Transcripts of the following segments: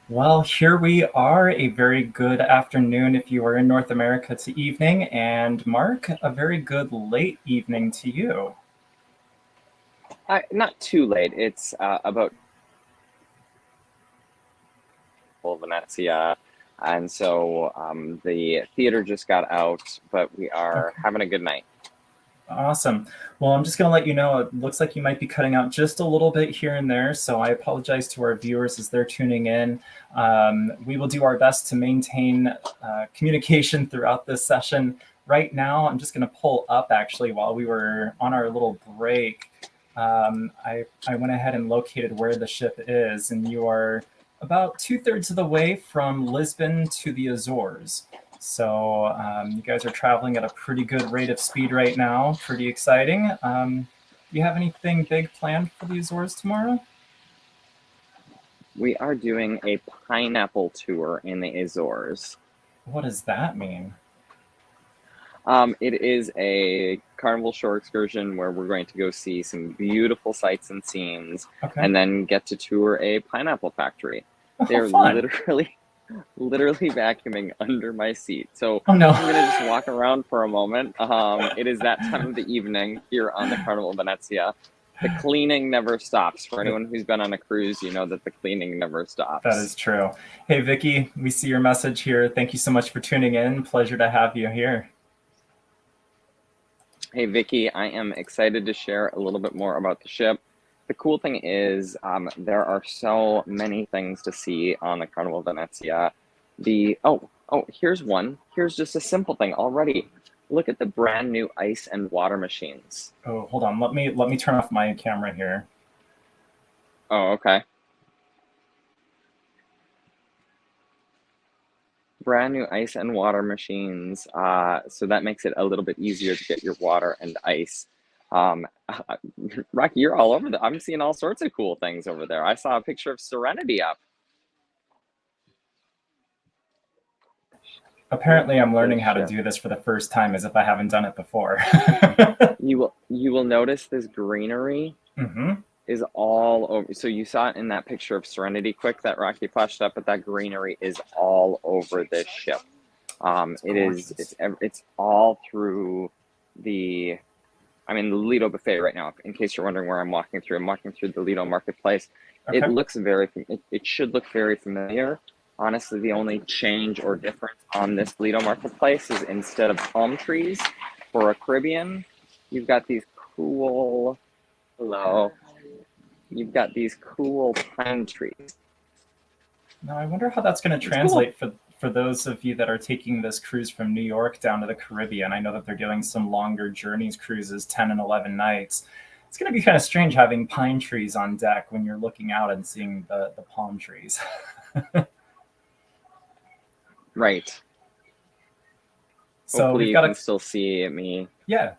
Well, here we are. A very good afternoon if you are in North America to evening, and Mark, a very good late evening to you. Not too late. It's about Venezia, and so the theater just got out, but we are Okay, having a good night. awesome. Well, I'm just going to let you know it looks like you might be cutting out just a little bit here and there, so I apologize to our viewers as they're tuning in. We will do our best to maintain communication throughout this session. Right now, I'm just going to pull up actually while we were on our little break. I went ahead and located where the ship is, and you are about two-thirds of the way from Lisbon to the Azores. So you guys are traveling at a pretty good rate of speed right now. Pretty exciting. Do you have anything big planned for the Azores tomorrow? We are doing a pineapple tour in the Azores. What does that mean? It is a Carnival shore excursion where we're going to go see some beautiful sights and scenes, Okay. and then get to tour a pineapple factory. Oh, They're fun. literally vacuuming under my seat. So Oh, no. I'm gonna just walk around for a moment. It is that time of the evening here on the Carnival Venezia. The cleaning never stops. For anyone who's been on a cruise, you know that the cleaning never That stops. is true. Hey, Vicky, we see your message here. Thank you so much for tuning in. Pleasure to have you here. Hey, Vicky, I am excited to share a little bit more about the ship. The cool thing is there are so many things to see on the Carnival Venezia. Here's one. Here's just a simple thing already. Look at the brand new ice and water machines. Oh, hold on. Let me turn off my camera here. Oh, okay. Brand new ice and water machines. So that makes it a little bit easier to get your water and ice. Um, Rocky, you're all over I'm seeing all sorts of cool things over there. I saw a picture of Serenity up. Look Apparently, at I'm learning this how to ship. do this for the first time as if I haven't done it before. You will notice this greenery Mm-hmm. is all over. So you saw it in that picture of Serenity Quick that Rocky flashed up, but that greenery is all over this ship. It's It is gorgeous. it's all through the I'm in the Lido buffet right now. In case you're wondering where I'm walking through the Lido marketplace. Okay. It should look very familiar. Honestly, the only change or difference on this Lido marketplace is instead of palm trees for a Caribbean, you've got these cool, hello, you've got these cool pine trees. Now, I wonder how that's going to It's cool. translate for those of you that are taking this cruise from New York down to the Caribbean. I know that they're doing some longer journeys cruises, 10 and 11 nights. It's going to be kind of strange having pine trees on deck when you're looking out and seeing the palm trees. Right. So Hopefully we've you got can a still see me. yeah,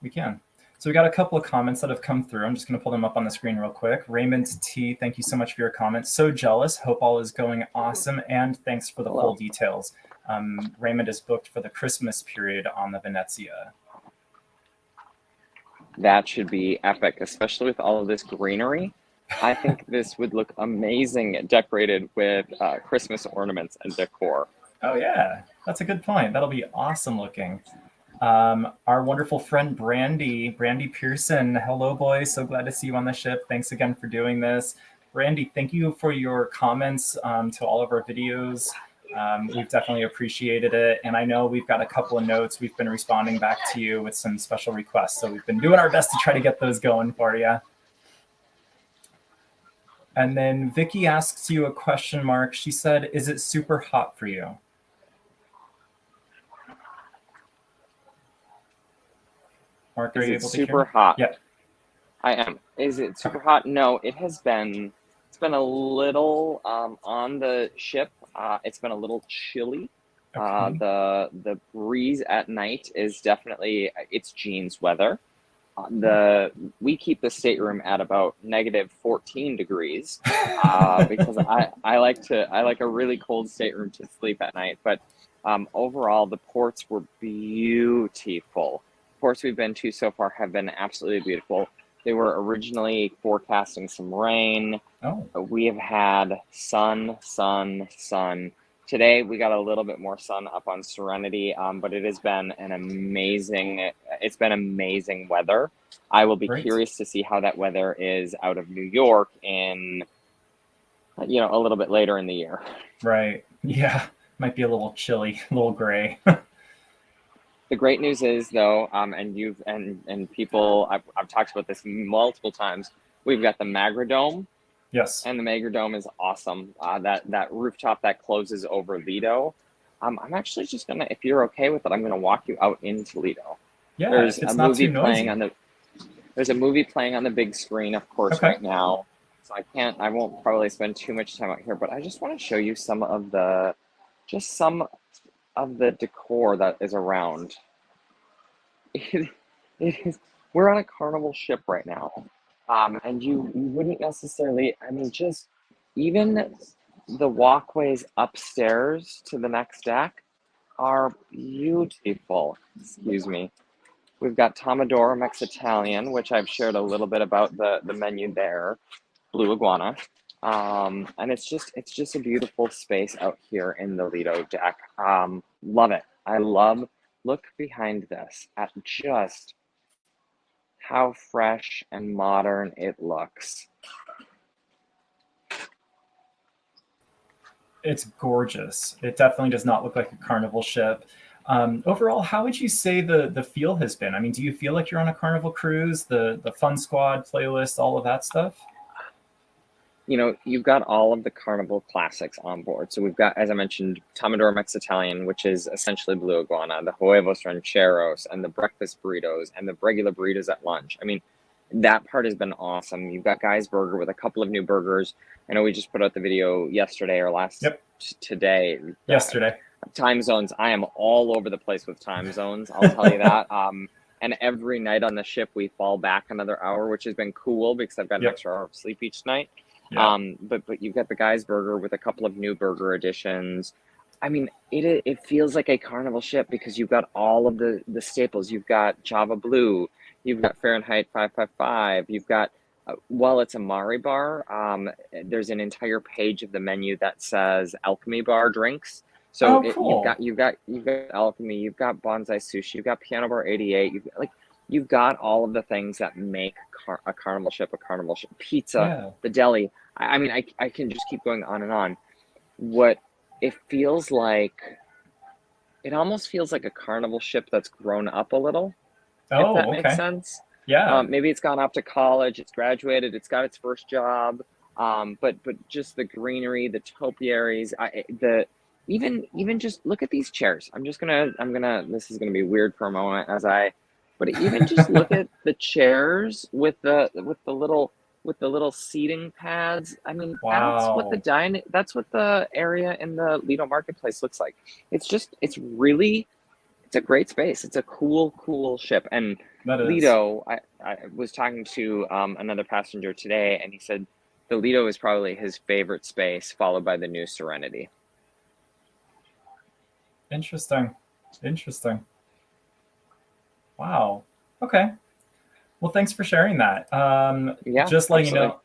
we can. So we got a couple of comments that have come through. I'm just going to pull them up on the screen real quick. Raymond T, thank you so much for your comments. So jealous. Hope all is going awesome, and thanks for the full Hello. details. Raymond is booked for the Christmas period on the Venezia. That should be epic, especially with all of this greenery. I think this would look amazing decorated with Christmas ornaments and decor. Oh yeah, that's a good point. That'll be awesome looking. Our wonderful friend Brandy Pearson. Hello, boys. So glad to see you on the ship. Thanks again for doing this. Brandy, thank you for your comments to all of our videos. We've definitely appreciated it. And I know we've got a couple of notes. We've been responding back to you with some special requests. So we've been doing our best to try to get those going for you. And then Vicky asks you a question mark. She said, is it super hot for you? Mark, are Is you it able to hear super me? hot? Yeah. I am. Is it Okay. super hot? No, it has been. It's been a little on the ship. It's been a little chilly. Okay. The breeze at night is definitely it's jeans weather. Oh. The We keep the stateroom at about negative 14 degrees because I like a really cold stateroom to sleep at night. But overall, the ports were beautiful. Ports we've been to so far have been absolutely beautiful. They were originally forecasting some rain. Oh, We have had sun, sun, sun. Today we got a little bit more sun up on Serenity, but it has been it's been amazing weather. I will be great. curious to see how that weather is out of New York in, a little bit later in the year. Right. Yeah. Might be a little chilly, a little gray. The great news is though, and people, I've talked about this multiple times. We've got the Magradome, Yes. and the Magradome is awesome. That rooftop that closes over Lido. I'm actually just gonna, if you're okay with it, I'm gonna walk you out into Lido. Yeah, There's if a it's not too movie playing noisy. on the there's a movie playing on the big screen, of course, Okay. right now. So I won't probably spend too much time out here, but I just want to show you some of the decor that is around. It, it is. We're on a Carnival ship right now, and you wouldn't necessarily. I mean, just even the walkways upstairs to the next deck are beautiful. Excuse me. We've got Tomodoro Mexitalian, which I've shared a little bit about the menu there. Blue Iguana. And it's just a beautiful space out here in the Lido deck. Love it. Look behind this at just how fresh and modern it looks. It's gorgeous. It definitely does not look like a Carnival ship. Overall, how would you say the feel has been? I mean, do you feel like you're on a Carnival cruise? The Fun Squad playlist, all of that stuff? You've got all of the Carnival classics on board. So we've got, as I mentioned, Tomodoro Mexitalian, which is essentially Blue Iguana, the Huevos Rancheros, and the breakfast burritos, and the regular burritos at lunch. I mean, that part has been awesome. You've got Guy's Burger with a couple of new burgers. I know we just put out the video yesterday or Yep. today. Yesterday. Time zones. I am all over the place with time zones. I'll tell you that. And every night on the ship, we fall back another hour, which has been cool because I've got an Yep. extra hour of sleep each night. Yeah. But you've got the Guy's Burger with a couple of new burger additions. I mean, it feels like a Carnival ship because you've got all of the staples. You've got Java Blue, you've got Fahrenheit 555, you've got while it's a Mari bar, there's an entire page of the menu that says Alchemy Bar drinks. So Oh, you've cool. got Alchemy, you've got Bonsai Sushi, you've got Piano Bar 88, you've got all of the things that make a Carnival ship a Carnival ship. Pizza, Yeah. the deli. I mean, I can just keep going on and on. What it feels like, it almost feels like a Carnival ship that's grown up a little, if that Oh, makes okay. sense. Yeah. Maybe it's gone off to college, it's graduated, it's got its first job. But just the greenery, the topiaries, even just look at these chairs. This is gonna be weird for a moment but even just look at the chairs with the little seating pads. I mean, Wow. that's what the area in the Lido Marketplace looks like. It's a great space. It's a cool ship. And That is. Lido, I was talking to another passenger today, and he said the Lido is probably his favorite space, followed by the new Serenity. Interesting. Interesting. Wow. Okay. Well, thanks for sharing that. Yeah, Just letting you absolutely. know,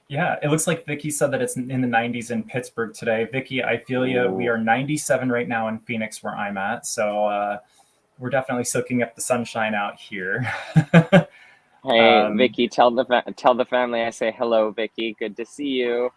yeah, it looks like Vicky said that it's in the 90s in Pittsburgh today. Vicky, I feel you. We Ooh. are 97 right now in Phoenix, where I'm at. So we're definitely soaking up the sunshine out here. Hey, um, Vicky, tell the family I say hello, Vicky. Good to see you.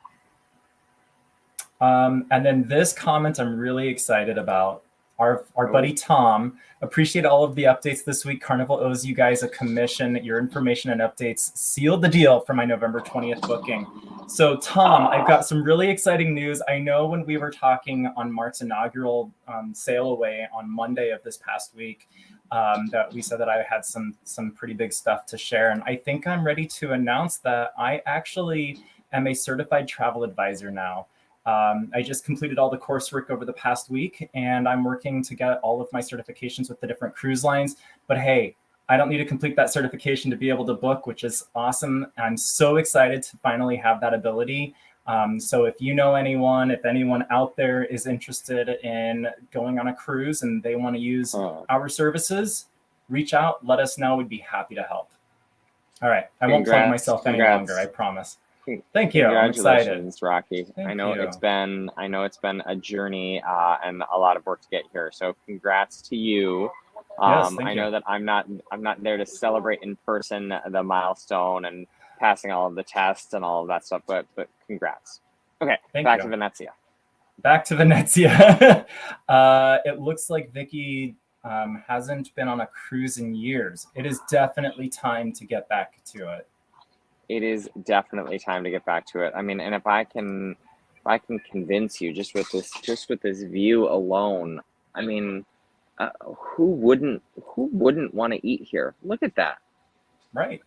and then this comment I'm really excited about. Our buddy Oh, Tom, appreciate all of the updates this week. Carnival owes you guys a commission. Your information and updates sealed the deal for my November 20th booking. So Tom, I've got some really exciting news. I know when we were talking on Mark's inaugural sail away on Monday of this past week, that we said that I had some pretty big stuff to share. And I think I'm ready to announce that I actually am a certified travel advisor now. I just completed all the coursework over the past week, and I'm working to get all of my certifications with the different cruise lines. But hey, I don't need to complete that certification to be able to book, which is awesome. I'm so excited to finally have that ability. So if you know anyone, if anyone out there is interested in going on a cruise and they want to use oh. our services, reach out, let us know. We'd be happy to help. All right. I won't plug Congrats, myself any longer, I congrats. promise. Con- Thank you. I'm excited. Congratulations, Rocky. Thank you. I know it's been a journey and a lot of work to get here. So congrats to you. Yes, thank I you. know that I'm not there to celebrate in person the milestone and passing all of the tests and all of that stuff, but congrats. Okay, Thank back you. to Venezia. Back to Venezia. It looks like Vicky hasn't been on a cruise in years. It is definitely time to get back to it. It is definitely time to get back to it. I mean, and if I can convince you just with this view alone, I mean, who wouldn't want to eat here? Look at that. Right.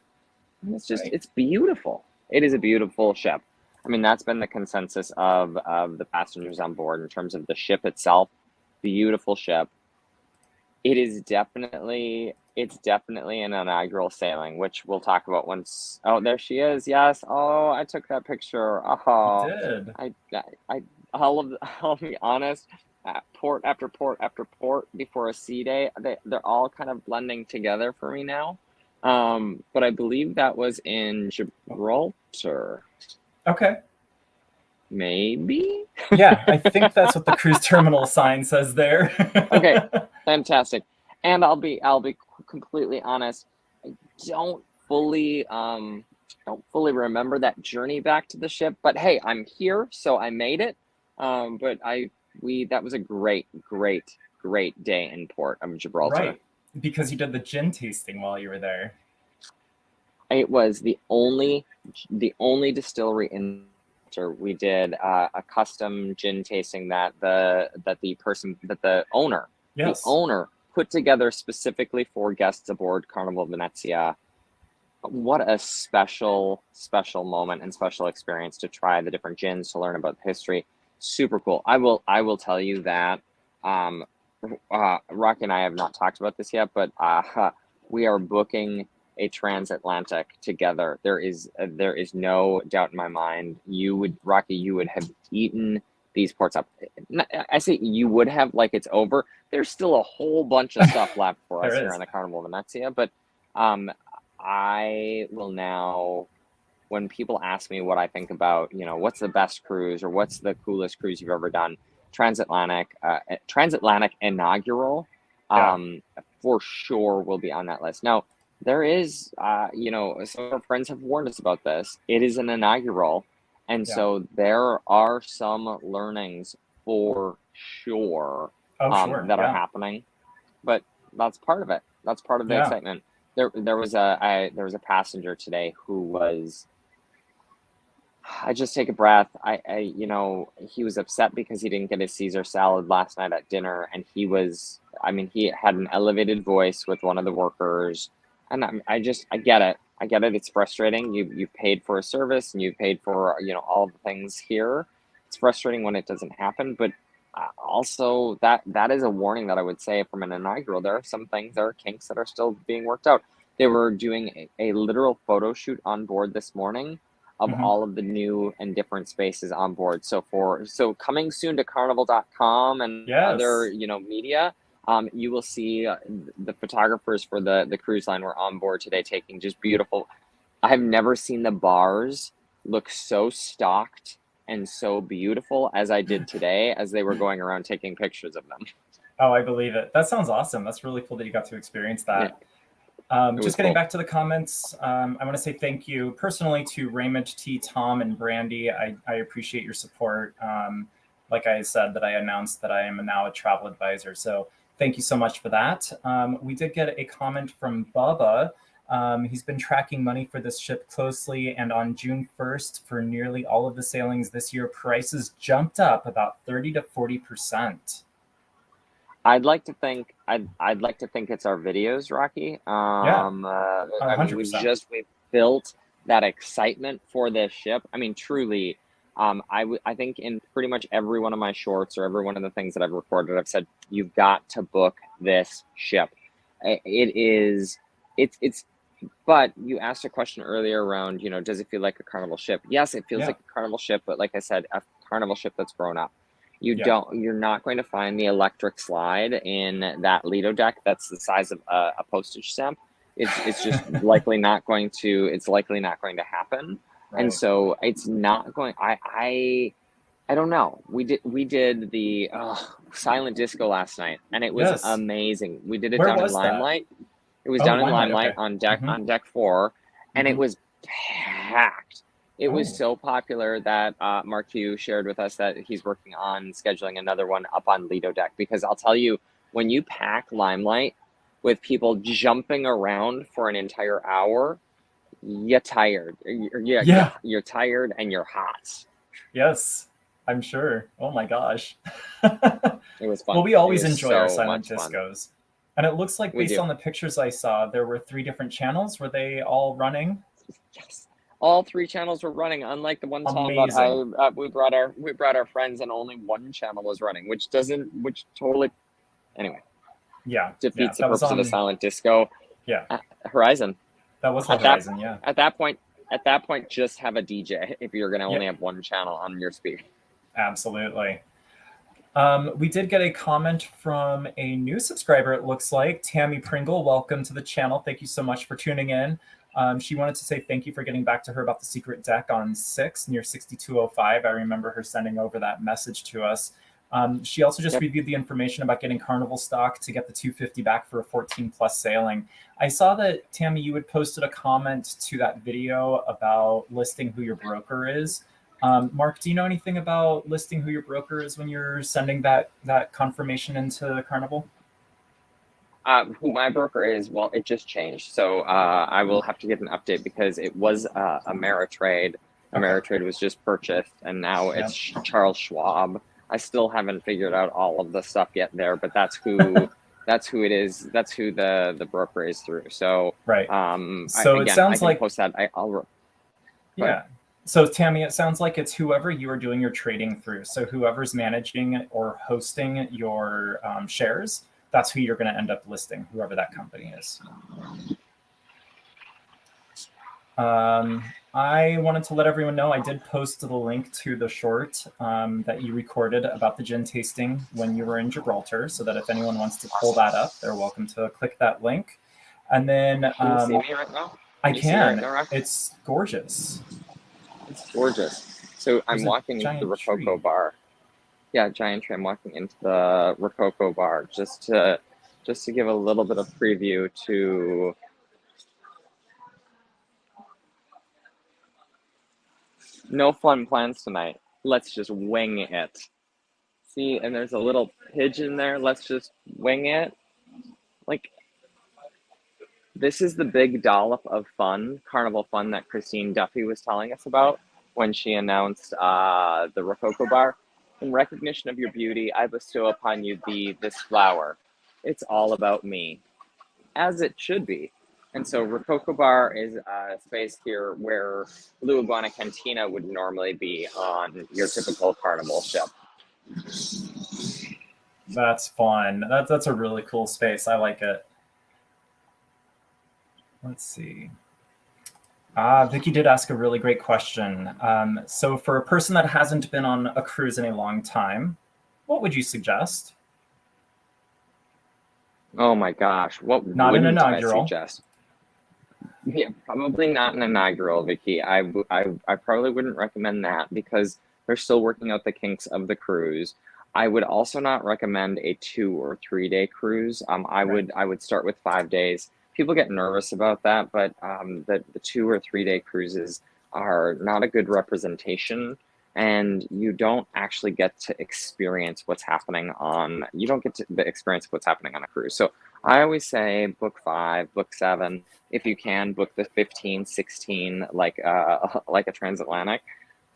It's just, Right. it's beautiful. It is a beautiful ship. I mean, that's been the consensus of the passengers on board in terms of the ship itself. Beautiful ship. It is definitely, it's definitely an inaugural sailing, which we'll talk about once. Oh, there she is. Yes. Oh, I took that picture. You Oh, did. I I'll be honest. Port after port after port before a sea day, they're all kind of blending together for me now. But I believe that was in Gibraltar. Okay. Maybe. Yeah, I think that's what the cruise terminal sign says there. Okay, fantastic. And I'll be completely honest. I don't fully don't fully remember that journey back to the ship, but hey, I'm here, so I made it. But we that was a great day in port of Gibraltar. Right. Because you did the gin tasting while you were there. It was the only distillery in we did a custom gin tasting that the owner Yes. put together specifically for guests aboard Carnival Venezia. What a special moment and special experience to try the different gins, to learn about the history. Super cool. I will tell you that Rocky and I have not talked about this yet, but we are booking a transatlantic together. There is no doubt in my mind. Rocky, you would have eaten these ports up. I say you would have, like it's over. There's still a whole bunch of stuff left for us There here is. on the Carnival Venezia, but I will now, when people ask me what I think about, what's the best cruise or what's the coolest cruise you've ever done, transatlantic inaugural, Yeah. for sure will be on that list. Now, there is, some of our friends have warned us about this. It is an inaugural, and Yeah. so there are some learnings for sure Oh, sure. that are Yeah. happening, but that's part of it. That's part of the Yeah. excitement. There was a passenger today who was, I just take a breath. He was upset because he didn't get his Caesar salad last night at dinner, and he had an elevated voice with one of the workers, and I get it. I get it. It's frustrating. You've paid for a service and you've paid for all the things here. It's frustrating when it doesn't happen, but also that is a warning that I would say from an inaugural. There are some things, there are kinks that are still being worked out. They were doing a literal photo shoot on board this morning of Mhm. all of the new and different spaces on board. So coming soon to carnival.com and other, Yes. media, you will see the photographers for the cruise line were on board today taking just beautiful. I've never seen the bars look so stocked and so beautiful as I did today as they were going around taking pictures of them. Oh, I believe it. That sounds awesome. That's really cool that you got to experience Yeah, that. it was Just getting cool. back to the comments, I want to say thank you personally to Raymond T, Tom, and Brandy. I appreciate your support. Like I said, that I announced that I am now a travel advisor. So thank you so much for that. We did get a comment from Bubba. He's been tracking money for this ship closely, and on June 1st, for nearly all of the sailings this year, prices jumped up about 30 to 40%. I'd like to think it's our videos, Rocky. Yeah, I mean, 100%. we've built that excitement for this ship. I mean, truly, I think in pretty much every one of my shorts or every one of the things that I've recorded, I've said you've got to book this ship. It is, it's. But you asked a question earlier around, does it feel like a Carnival ship? Yes, it feels Yeah, like a Carnival ship, but like I said, a Carnival ship that's grown up. yeah, You're not going to find the electric slide in that Lido deck that's the size of a postage stamp. it's just likely not going to happen. Right. And so it's not going. I don't know. We did the silent disco last night, and it was Yes. amazing. We did it Where down in was that? Limelight. It was Oh, down in Limelight. Limelight Okay. on deck 4, and it Mhm. was packed. It was Oh, so popular that Mark Hugh shared with us that he's working on scheduling another one up on Lido Deck, because I'll tell you, when you pack Limelight with people jumping around for an entire hour, you're tired. yeah. You're tired and you're hot. Yes, I'm sure. Oh my gosh. It was Well, fun. we It always was enjoy our so silent much fun. discos. And it looks like We based do. on the pictures I saw, there were 3 different channels. Were they all running? Yes. All 3 channels were running, unlike the one time that Amazing. we brought our friends and only one channel was running, which totally, anyway, Yeah. Yeah. defeats the That was purpose of the on, silent disco. yeah. Horizon. That was the At that Horizon, yeah. at that point at that point, just have a DJ if you're gonna Yeah, only have one channel on your speaker. absolutely. We did get a comment from a new subscriber, it looks like. Tammy Pringle, welcome to the channel. Thank you so much for tuning in. She wanted to say thank you for getting back to her about the secret deck on 6 near 6205. I remember her sending over that message to us. She also just Yep. reviewed the information about getting Carnival stock to get the 250 back for a 14 plus sailing. I saw that, Tammy, you had posted a comment to that video about listing who your broker is. Mark, do you know anything about listing who your broker is when you're sending that confirmation into Carnival? Who my broker is, well, it just changed. So I will have to get an update, because it was Ameritrade. Okay. Ameritrade was just purchased, and now Yeah. it's Charles Schwab. I still haven't figured out all of the stuff yet there, but that's who it is. That's who the broker is through. So Right. I So it sounds can like, post that. I'll go ahead. yeah. So Tammy, it sounds like it's whoever you are doing your trading through. So whoever's managing or hosting your shares, that's who you're going to end up listing, whoever that company is. I wanted to let everyone know I did post the link to the short that you recorded about the gin tasting when you were in Gibraltar, so that if anyone wants to pull that up, they're welcome to click that link. And then Can you see me right now? I you see me right can. now, Rock? It's gorgeous. It's gorgeous. So I'm There's a walking into the giant Rococo tree. bar. Yeah, giant tree. I'm walking into the Rococo bar just to give a little bit of preview to no fun plans tonight. Let's just wing it. See, and there's a little pigeon there. Let's just wing it. Like, this is the big dollop of fun, carnival fun, that Christine Duffy was telling us about when she announced the Rococo bar. In recognition of your beauty, I bestow upon you this flower. It's all about me, as it should be. And so Rococo Bar is a space here where Blue Iguana Cantina would normally be on your typical carnival ship. That's fun. That's a really cool space. I like it. Let's see. Vicky did ask a really great question. So for a person that hasn't been on a cruise in a long time, what would you suggest? Oh my gosh, what Not an wouldn't I inaugural. suggest? Yeah, probably not an inaugural, Vicky. I probably wouldn't recommend that, because they're still working out the kinks of the cruise. I would also not recommend a 2 or 3 day cruise. I would start with 5 days. People get nervous about that, but the 2 or 3 day cruises are not a good representation, and you don't actually get to experience what's happening on. You don't get to experience what's happening on a cruise. So I always say book 5, book 7. If you can, book the 15, 16, like a transatlantic.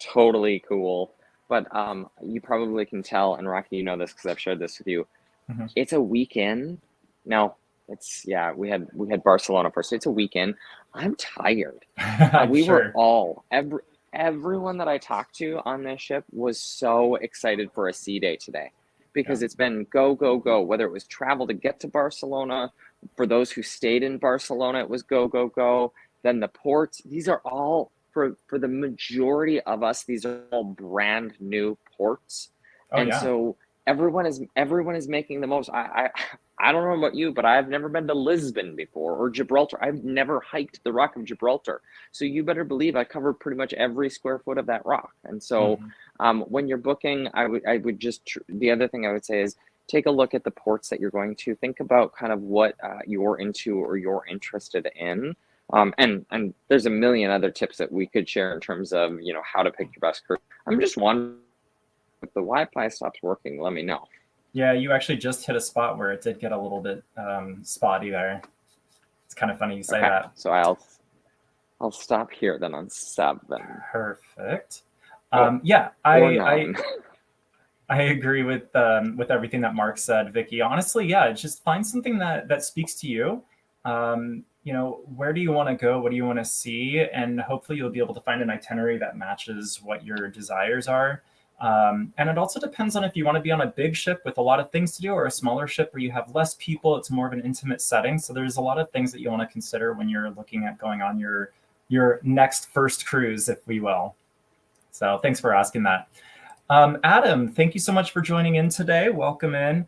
Totally cool. But you probably can tell, and Rocky, you know this because I've shared this with you. Mm-hmm. It's a weekend. No, we had Barcelona first. It's a weekend. I'm tired. I'm sure. Everyone that I talked to on this ship was so excited for a sea day today, because it's been go, go, go. Whether it was travel to get to Barcelona, for those who stayed in Barcelona, it was go, go, go. Then the ports, these are all, for the majority of us, these are all brand new ports. Oh And yeah. so everyone is making the most. I don't know about you, but I've never been to Lisbon before or Gibraltar. I've never hiked the Rock of Gibraltar. So you better believe I covered pretty much every square foot of that rock. And so when you're booking, I would just, the other thing I would say is take a look at the ports that you're going to. Think about kind of what you're into or you're interested in. And there's a million other tips that we could share in terms of, you know, how to pick your best cruise. I'm just wondering if the Wi-Fi stops working, let me know. Yeah, you actually just hit a spot where it did get a little bit spotty there. It's kind of funny you say that. So I'll stop here then on 7. Perfect. Oh, yeah, I I agree with everything that Mark said, Vicky. Honestly, yeah, just find something that speaks to you. You know, where do you want to go? What do you want to see? And hopefully you'll be able to find an itinerary that matches what your desires are. And it also depends on if you want to be on a big ship with a lot of things to do or a smaller ship where you have less people. It's more of an intimate setting. So there's a lot of things that you want to consider when you're looking at going on your next first cruise, if we will. So thanks for asking that. Adam, thank you so much for joining in today. Welcome in.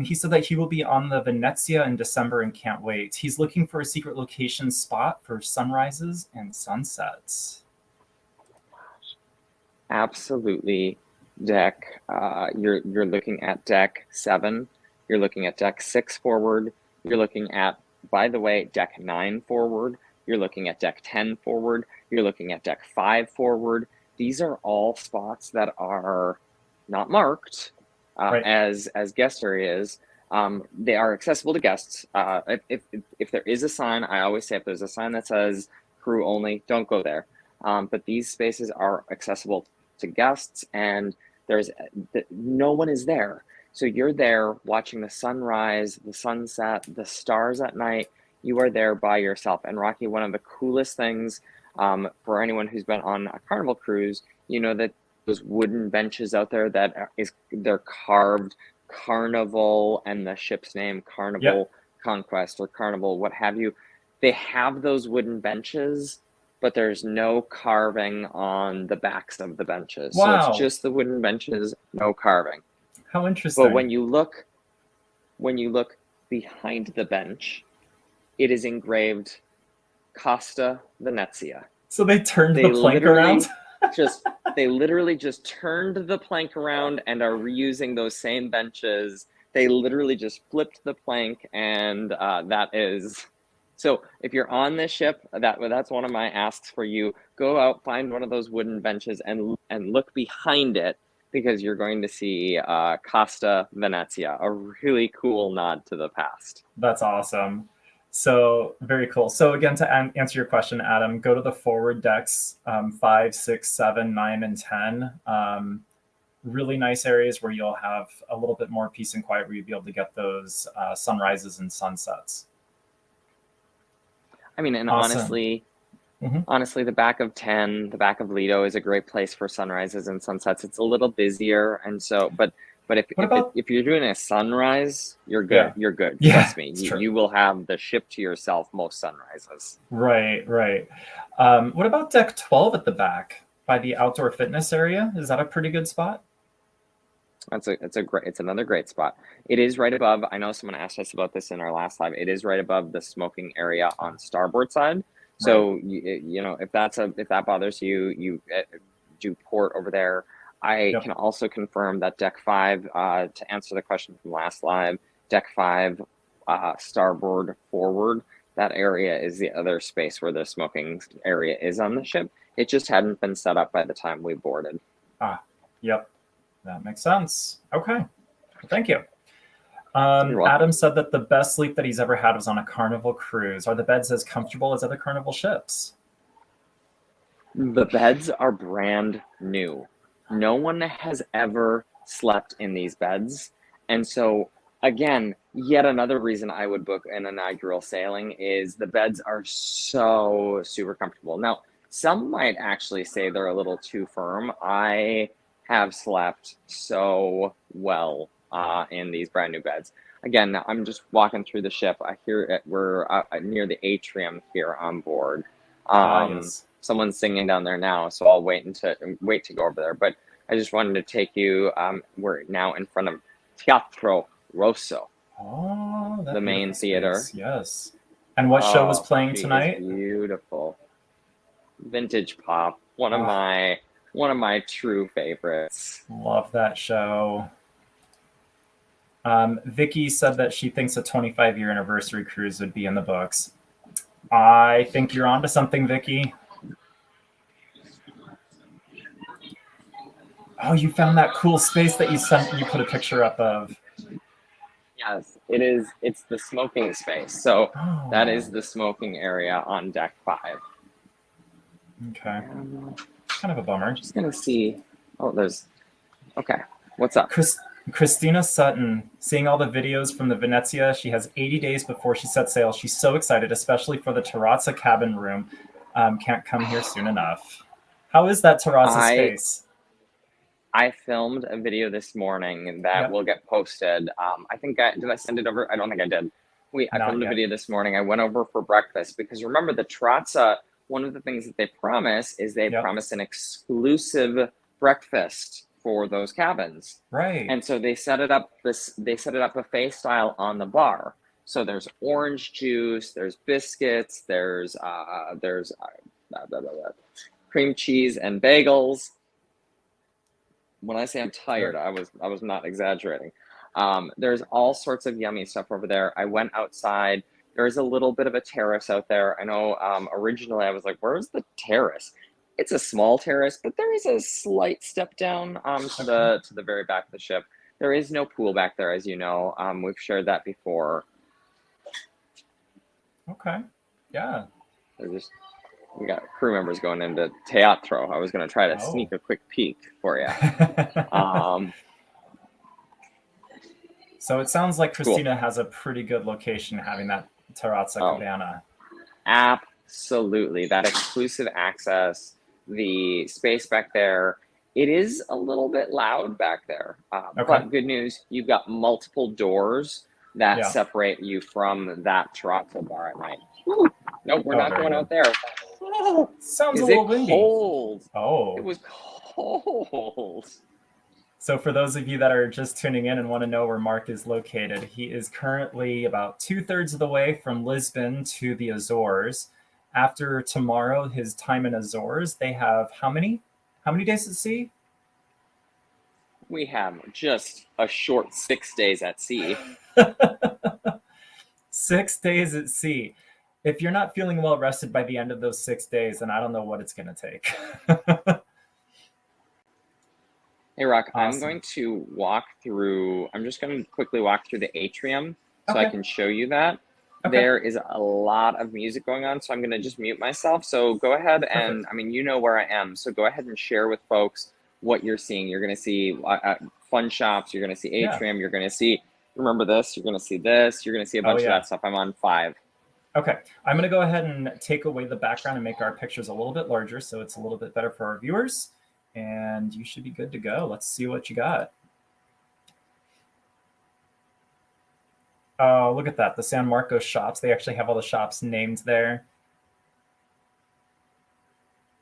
He said that he will be on the Venezia in December and can't wait. He's looking for a secret location spot for sunrises and sunsets. Absolutely. Deck, you're looking at deck 7. You're looking at deck 6 forward. You're looking at, by the way, deck 9 forward. You're looking at deck 10 forward. You're looking at deck 5 forward. These are all spots that are not marked Right. as guest areas. They are accessible to guests. If there is a sign, I always say if there's a sign that says crew only, don't go there. But these spaces are accessible to guests, and no one is there. So you're there watching the sunrise, the sunset, the stars at night. You are there by yourself. And Rocky, one of the coolest things for anyone who's been on a Carnival cruise, you know that those wooden benches out there they're carved Carnival and the ship's name, Carnival Conquest or Carnival, what have you. They have those wooden benches, but there's no carving on the backs of the benches. Wow. So it's just the wooden benches, no carving. How interesting. But when you look behind the bench, it is engraved Costa Venezia. So they turned the plank around? They literally just turned the plank around and are reusing those same benches. They literally just flipped the plank, and that is... So if you're on this ship, that's one of my asks for you. Go out, find one of those wooden benches and look behind it, because you're going to see Costa Venezia, a really cool nod to the past. That's awesome. So very cool. So again, to answer your question, Adam, go to the forward decks 5, 6, 7, 9, and 10. Really nice areas where you'll have a little bit more peace and quiet, where you'll be able to get those sunrises and sunsets. I mean, and awesome. honestly, the back of 10, the back of Lido is a great place for sunrises and sunsets. It's a little busier, and so, but if you're doing a sunrise, you're good. Yeah. You're good. Yeah, trust me. You will have the ship to yourself most sunrises. Right. What about deck 12 at the back by the outdoor fitness area? Is that a pretty good spot? It's another great spot. It is right above. I know someone asked us about this in our last live. It is right above the smoking area on starboard side. So right. you know, if that bothers you, you do port over there. I can also confirm that deck 5, to answer the question from last live, deck 5, starboard forward, that area is the other space where the smoking area is on the ship. It just hadn't been set up by the time we boarded. Yep. That makes sense. Okay. Well, thank you. Adam said that the best sleep that he's ever had was on a Carnival cruise. Are the beds as comfortable as other Carnival ships? The beds are brand new. No one has ever slept in these beds. And so, again, yet another reason I would book an inaugural sailing is the beds are so super comfortable. Now, some might actually say they're a little too firm. I have slept so well in these brand new beds. Again, I'm just walking through the ship. I hear we're near the atrium here on board. Yes. Someone's singing down there now, so I'll wait to go over there. But I just wanted to take you. We're now in front of Teatro Rosso. Oh, that the main theater. Space. Yes. And what show was playing She tonight? is beautiful. Vintage Pop, one of my true favorites. Love that show. Vicky said that she thinks a 25-year anniversary cruise would be in the books. I think you're onto something, Vicky. Oh, you found that cool space that you put a picture up of. Yes, it is. It's the smoking space. So that is the smoking area on deck 5. Okay. Kind of a bummer. Just gonna see. Oh, there's. Okay. What's up? Christina Sutton, seeing all the videos from the Venezia, she has 80 days before she sets sail. She's so excited, especially for the terrazza cabin room. Can't come here soon enough. How is that terrazza space? I filmed a video this morning that will get posted. I think did I send it over? I don't think I did. I filmed a video this morning. I went over for breakfast because remember the terrazza, one of the things that they promise is they promise an exclusive breakfast for those cabins. Right. And so they set it up buffet style on the bar. So there's orange juice, there's biscuits, there's cream cheese and bagels. When I say I'm tired, I was not exaggerating. There's all sorts of yummy stuff over there. I went outside. There's a little bit of a terrace out there. I know originally I was like, where's the terrace? It's a small terrace, but there is a slight step down to the very back of the ship. There is no pool back there, as you know. We've shared that before. Okay. Yeah. We got crew members going into teatro. I was going to try to sneak a quick peek for you. So it sounds like Christina has a pretty good location having that terrazza cabana. Absolutely. That exclusive access, the space back there. It is a little bit loud back there. But good news, you've got multiple doors that separate you from that terrazza bar at night. Nope, we're not going out there. Sounds a little windy. Cold? Oh. It was cold. So for those of you that are just tuning in and want to know where Mark is located, he is currently about 2/3 of the way from Lisbon to the Azores. After tomorrow, his time in Azores, they have how many days at sea? We have just a short 6 days at sea. 6 days at sea. If you're not feeling well rested by the end of those 6 days, then I don't know what it's going to take. Hey, Rock, awesome. I'm just going to quickly walk through the atrium so I can show you that. Okay. There is a lot of music going on, so I'm going to just mute myself. So go ahead and, you know where I am. So go ahead and share with folks what you're seeing. You're going to see fun shops. You're going to see atrium. You're going to see, remember this, you're going to see this. You're going to see a bunch of that stuff. I'm on 5. Okay, I'm going to go ahead and take away the background and make our pictures a little bit larger so it's a little bit better for our viewers. And you should be good to go. Let's see what you got. Oh, look at that. The San Marcos shops. They actually have all the shops named there.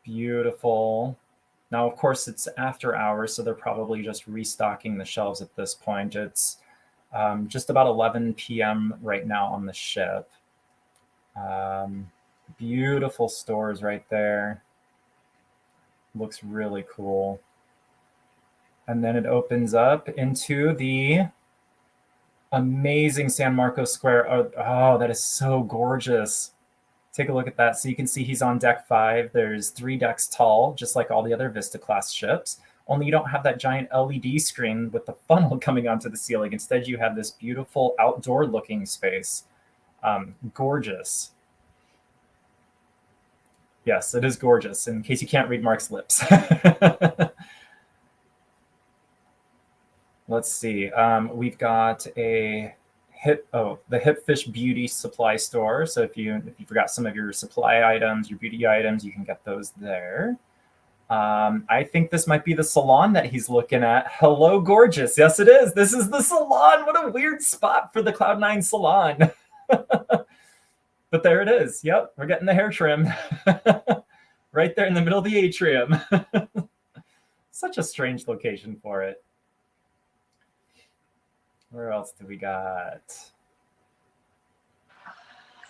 Beautiful. Now, of course, it's after hours, so they're probably just restocking the shelves at this point. It's just about 11 p.m. right now on the ship. Beautiful stores right there. Looks really cool. And then it opens up into the amazing San Marcos Square. Oh, that is so gorgeous. Take a look at that. So you can see he's on deck 5. There's 3 decks tall, just like all the other Vista class ships. Only you don't have that giant LED screen with the funnel coming onto the ceiling. Instead, you have this beautiful outdoor looking space. Gorgeous. Yes, it is gorgeous, in case you can't read Mark's lips. Let's see. We've got the Hipfish Beauty Supply Store. So if you forgot some of your supply items, your beauty items, you can get those there. I think this might be the salon that he's looking at. Hello, gorgeous. Yes, it is. This is the salon. What a weird spot for the Cloud9 salon. But there it is. Yep, we're getting the hair trim. Right there in the middle of the atrium. Such a strange location for it. Where else do we got?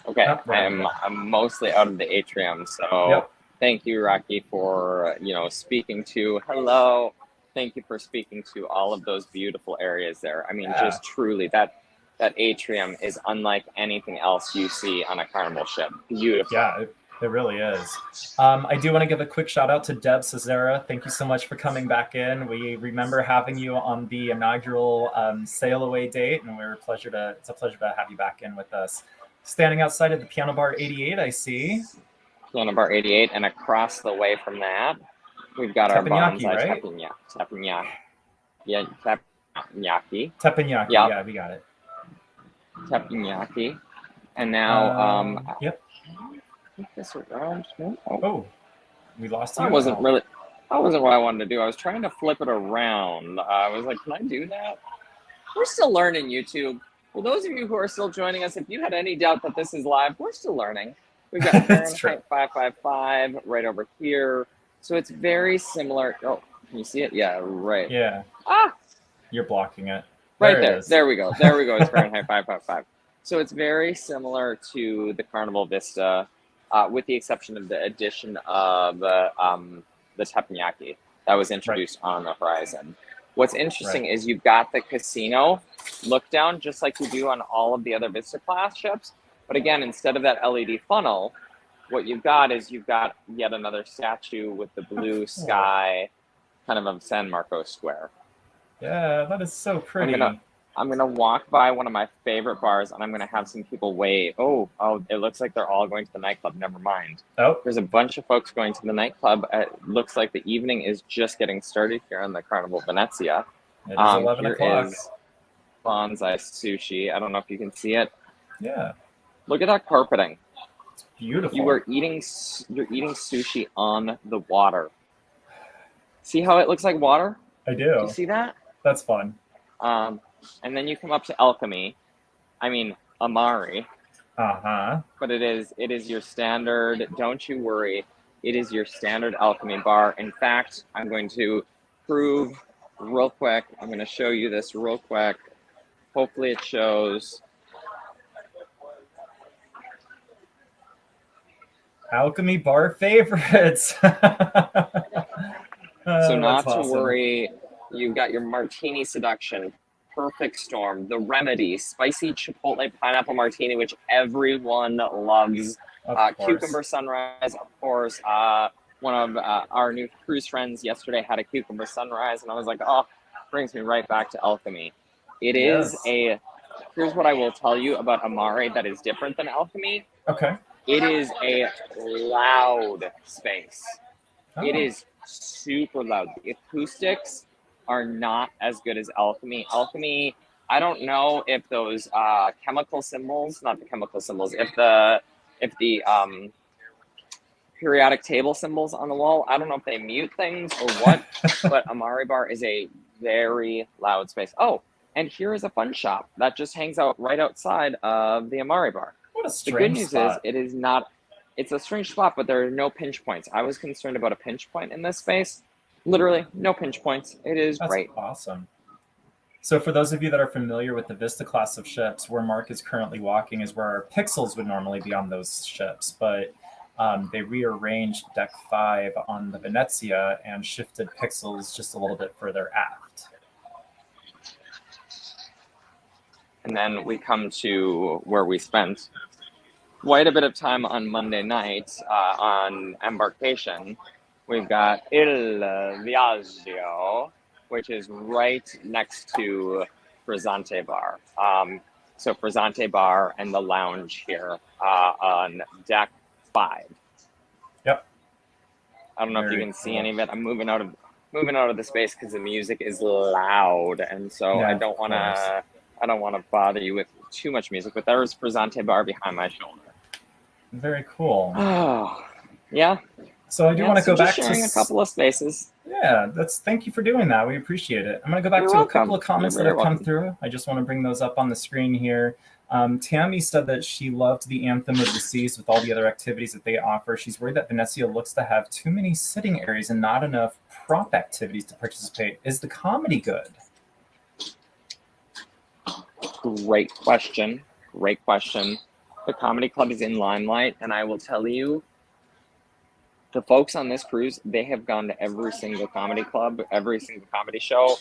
Okay, Oh, there we go. I'm mostly out of the atrium, so Yep. thank you, Rocky, for speaking to. Hello, thank you for speaking to all of those beautiful areas there. I mean, Yeah. just truly that atrium is unlike anything else you see on a Carnival ship. Beautiful. Yeah, it really is. I do want to give a quick shout out to Deb Cesara. Thank you so much for coming back in. We remember having you on the inaugural sail away date, and it's a pleasure to have you back in with us. Standing outside of the Piano Bar 88, I see. Piano Bar 88, and across the way from that, we've got our Teppanyaki, bonsai right? teppanyaki. Yeah, teppanyaki. Teppanyaki, Yep. yeah, we got it. Teppanyaki. And now, yep. Flip this around. No. Oh, we lost you. That wasn't what I wanted to do. I was trying to flip it around. I was like, can I do that? We're still learning, YouTube. For those of you who are still joining us, if you had any doubt that this is live, we're still learning. We've got Fahrenheit 555 right over here. So it's very similar. Oh, can you see it? Yeah, right. Yeah. Ah! You're blocking it. Right there. There we go. There we go. It's Fahrenheit 555. So it's very similar to the Carnival Vista, with the exception of the addition of the teppanyaki that was introduced on the horizon. What's interesting is you've got the casino look down, just like you do on all of the other Vista class ships. But again, instead of that LED funnel, what you've got is yet another statue with the blue sky, kind of San Marcos Square. Yeah, that is so pretty. I'm gonna walk by one of my favorite bars, and I'm gonna have some people wait. Oh, it looks like they're all going to the nightclub. Never mind. Oh, there's a bunch of folks going to the nightclub. It looks like the evening is just getting started here on the Carnival Venezia. It is 11 here o'clock. Is bonsai sushi. I don't know if you can see it. Yeah. Look at that carpeting. It's beautiful. You're eating sushi on the water. See how it looks like water? I do. Do you see that? That's fun. And then you come up to Amari. Uh-huh. But it is your standard, don't you worry, it is your standard alchemy bar. In fact, I'm going to prove real quick. I'm going to show you this real quick. Hopefully it shows. Alchemy bar favorites. So not to worry, you've got your martini seduction, perfect storm, the remedy, spicy chipotle pineapple martini, which everyone loves, cucumber sunrise, of course. One of our new cruise friends yesterday had a cucumber sunrise, and I was like, oh, brings me right back to alchemy. It is here's what I will tell you about Amari that is different than alchemy. Okay. It is a loud space. Oh. It is super loud. The acoustics are not as good as alchemy. Alchemy, I don't know if those chemical symbols, not the chemical symbols, if the periodic table symbols on the wall, I don't know if they mute things or what, but Amari Bar is a very loud space. Oh, and here is a fun shop that just hangs out right outside of the Amari Bar. What a strange spot. It's a strange spot, but there are no pinch points. I was concerned about a pinch point in this space. Literally, no pinch points. It is great. That's awesome. So for those of you that are familiar with the Vista class of ships, where Mark is currently walking is where our pixels would normally be on those ships, but they rearranged deck 5 on the Venezia and shifted pixels just a little bit further aft. And then we come to where we spent quite a bit of time on Monday night on embarkation. We've got Il Viaggio, which is right next to Frizzante Bar. So Frizzante Bar and the lounge here on deck 5. Yep. I don't know if you can see any of it. I'm moving out of the space because the music is loud, and so I don't want to bother you with too much music. But there is Frizzante Bar behind my shoulder. Very cool. Oh, yeah. So I do want to go back to sharing a couple of spaces. Yeah, thank you for doing that. We appreciate it. I'm going to go back to a couple of comments that have come through. I just want to bring those up on the screen here. Tammy said that she loved the Anthem of the Seas with all the other activities that they offer. She's worried that Venezia looks to have too many sitting areas and not enough prop activities to participate. Is the comedy good? Great question. The comedy club is in Limelight, and I will tell you, the folks on this cruise, they have gone to every single comedy club, every single comedy show.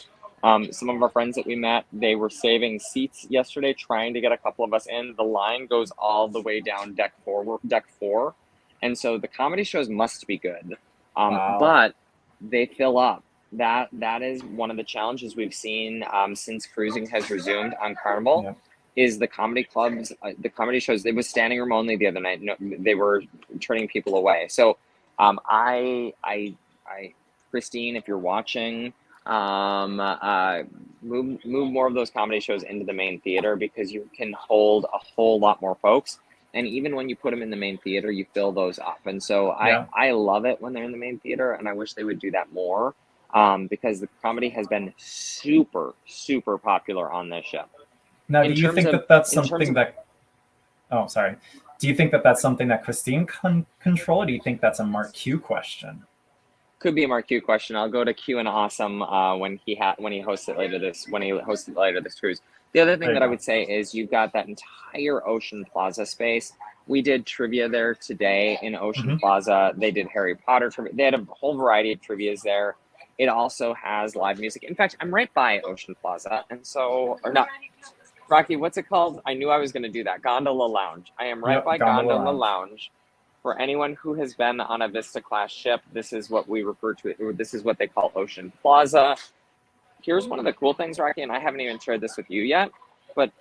Some of our friends that we met, they were saving seats yesterday, trying to get a couple of us in. The line goes all the way down deck four, and so the comedy shows must be good. Wow. But they fill up. That is one of the challenges we've seen since cruising has resumed on Carnival. Yep. Is the comedy clubs, the comedy shows. It was standing room only the other night. No, they were turning people away. So, I, Christine, if you're watching, move more of those comedy shows into the main theater, because you can hold a whole lot more folks. And even when you put them in the main theater, you fill those up. And so I love it when they're in the main theater, and I wish they would do that more, because the comedy has been super, super popular on this ship. Now, do you think that that's something that... Oh, sorry. Do you think that that's something that Christine can control, or do you think that's a Mark Q question? Could be a Mark Q question. I'll go to Q and Awesome when he hosted later this cruise. The other thing that I would say is you've got that entire Ocean Plaza space. We did trivia there today in Ocean Plaza. They did Harry Potter trivia. They had a whole variety of trivias there. It also has live music. In fact, I'm right by Ocean Plaza, and so, or not. Rocky, what's it called? I knew I was going to do that. Gondola Lounge. I am right by Gondola Lounge. For anyone who has been on a Vista class ship, this is what we refer to it, or this is what they call Ocean Plaza. Here's one of the cool things, Rocky, and I haven't even shared this with you yet, but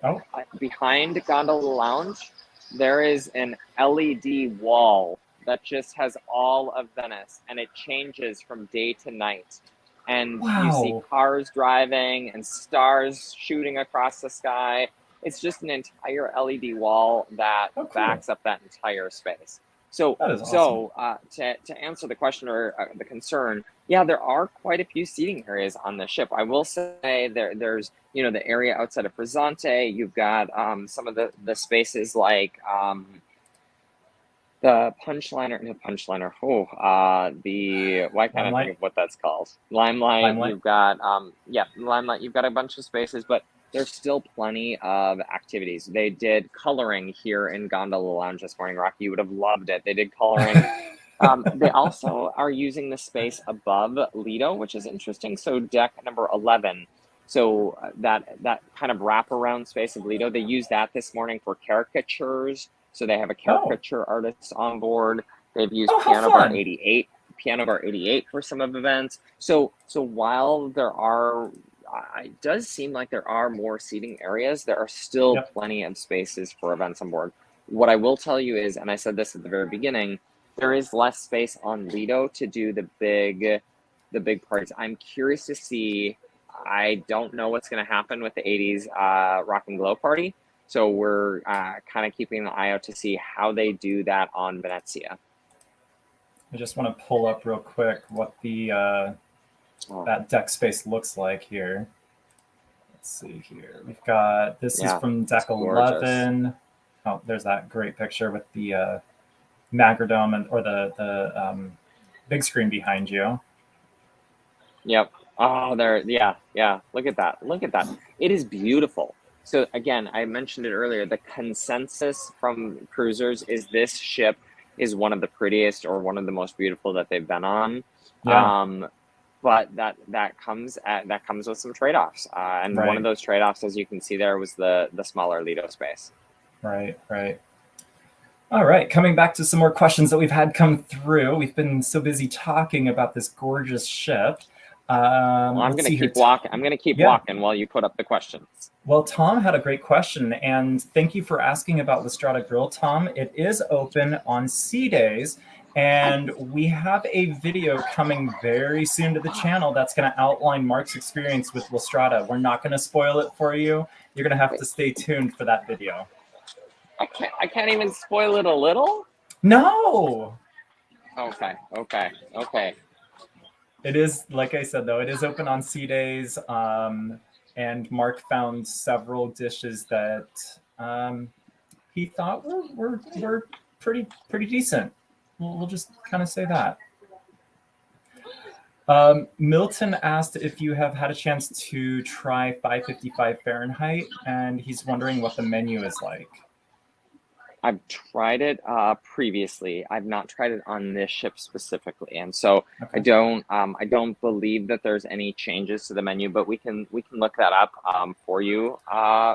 behind Gondola Lounge, there is an LED wall that just has all of Venice, and it changes from day to night. And you see cars driving and stars shooting across the sky. It's just an entire LED wall that backs up that entire space. So, to answer the question or the concern, yeah, there are quite a few seating areas on the ship. I will say there's the area outside of Frizzante. You've got some of the spaces like the punchliner. Why can't I think of what that's called? Limelight. You've got Limelight. You've got a bunch of spaces, but there's still plenty of activities. They did coloring here in Gondola Lounge this morning. Rocky, you would have loved it. They did coloring. They also are using the space above Lido, which is interesting. So deck number 11. So that kind of wraparound space of Lido, they used that this morning for caricatures. So they have a caricature artist on board. They've used Piano Bar 88 for some of events. So while there are, it does seem like there are more seating areas, there are still plenty of spaces for events on board. What I will tell you is, and I said this at the very beginning, there is less space on Lido to do the big parties. I'm curious to see. I don't know what's going to happen with the 80s Rock and Glow party. So we're kind of keeping an eye out to see how they do that on Venezia. I just want to pull up real quick what the that deck space looks like here. Let's see here. We've got, this is from deck 11. Oh, there's that great picture with the Magradome or the big screen behind you. Yep. Oh, there. Yeah. Look at that. It is beautiful. So again, I mentioned it earlier, the consensus from cruisers is this ship is one of the prettiest or one of the most beautiful that they've been on. But that comes with some trade-offs. And one of those trade-offs, as you can see there, was the smaller Lido space. Right. All right, coming back to some more questions that we've had come through. We've been so busy talking about this gorgeous ship. I'm going to keep walking. I'm going to keep walking while you put up the questions. Well, Tom had a great question, and thank you for asking about Lystrata Grill, Tom. It is open on sea days, and we have a video coming very soon to the channel that's going to outline Mark's experience with Lystrata. We're not going to spoil it for you. You're going to have to stay tuned for that video. I can't even spoil it a little? No! Okay. It is, like I said, though, it is open on sea days, and Mark found several dishes that he thought were pretty decent. We'll just kind of say that. Milton asked if you have had a chance to try 555 Fahrenheit, and he's wondering what the menu is like. I've tried it previously. I've not tried it on this ship specifically, and so Okay. I don't believe that there's any changes to the menu, but we can look that up for you,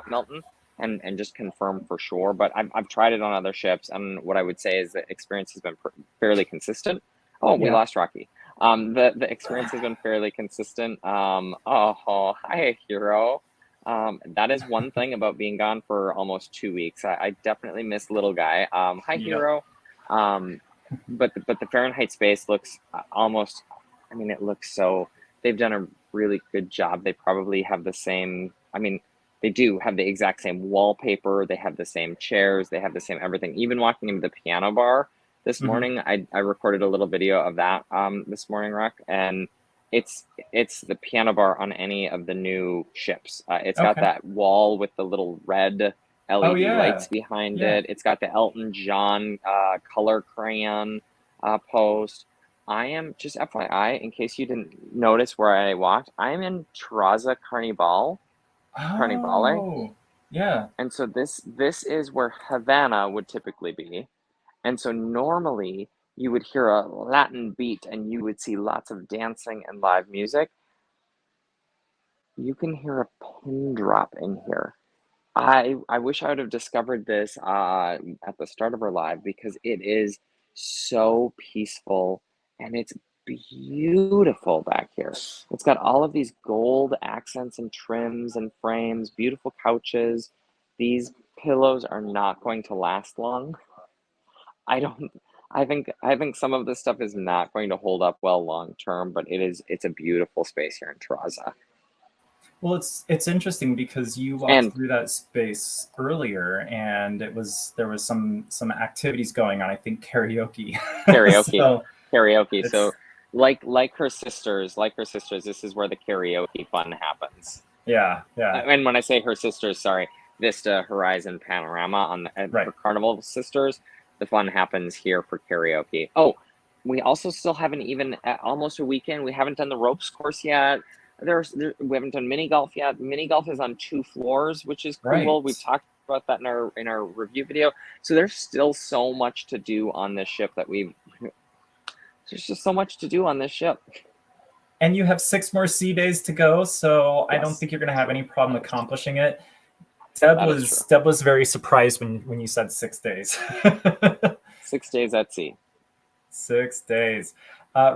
Milton, and just confirm for sure. But I've tried it on other ships, and what I would say is the experience has been fairly consistent. Oh, we Yeah. lost Rocky. The experience has been fairly consistent. Oh, hi, Hero. That is one thing about being gone for almost 2 weeks. I definitely miss little guy. Hi, Yep. Hero. But the Fahrenheit space looks almost. I mean, it looks so. They've done a really good job. They probably have the same. I mean, they do have the exact same wallpaper. They have the same chairs. They have the same everything. Even walking into the piano bar this Hmm. morning, I recorded a little video of that this morning, Rock, and it's the piano bar on any of the new ships. It's got Okay. that wall with the little red Oh LED yeah. lights behind Yeah. it. It's got the Elton John color crayon post. I am just FYI, in case you didn't notice where I walked, I am in Terraza Carnivale, Oh. Yeah. and so this is where Havana would typically be. And so normally you would hear a Latin beat and you would see lots of dancing and live music. You can hear a pin drop in here. I wish I would have discovered this at the start of our live because it is so peaceful and it's beautiful back here. It's got all of these gold accents and trims and frames, beautiful couches. These pillows are not going to last long. I don't. I think some of this stuff is not going to hold up well long term, but it's a beautiful space here in Terraza. Well, it's interesting because you walked And through that space earlier, and there was some activities going on. I think karaoke. karaoke, So karaoke. So it's like her sisters, this is where the karaoke fun happens. yeah, yeah, And when I say her sisters, sorry, Vista, Horizon, Panorama right. for Carnival Sisters, the fun happens here for karaoke. Oh, we also still haven't even almost a weekend. We haven't done the ropes course yet. We haven't done mini golf yet. Mini golf is on 2 floors, which is cool. We've Right. talked about that in our review video. So there's still so much to do on this ship there's just so much to do on this ship. And you have 6 more sea days to go, so I don't Yes, think you're going to have any problem accomplishing it. that is true. Deb was very surprised when you said 6 days. 6 days at sea. 6 days.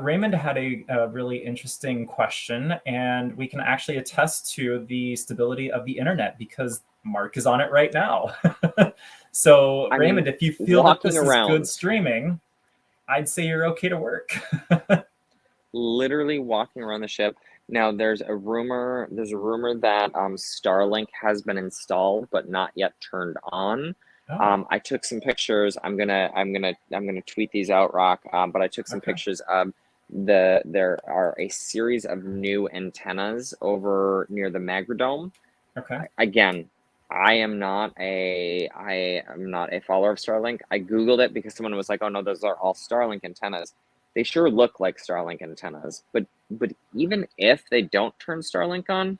Raymond had a really interesting question, and we can actually attest to the stability of the internet because Mark is on it right now. So, I mean, Raymond, if you feel that walking this is good around, streaming, I'd say you're okay to work. literally walking around the ship. Now there's a rumor that Starlink has been installed but not yet turned on. Oh, I took some pictures. I'm gonna tweet these out, Rock. But I took some okay. pictures of there are a series of new antennas over near the Magradome. Okay. Again, I am not a follower of Starlink. I googled it because someone was like, "Oh no, those are all Starlink antennas." They sure look like Starlink antennas, but even if they don't turn Starlink on,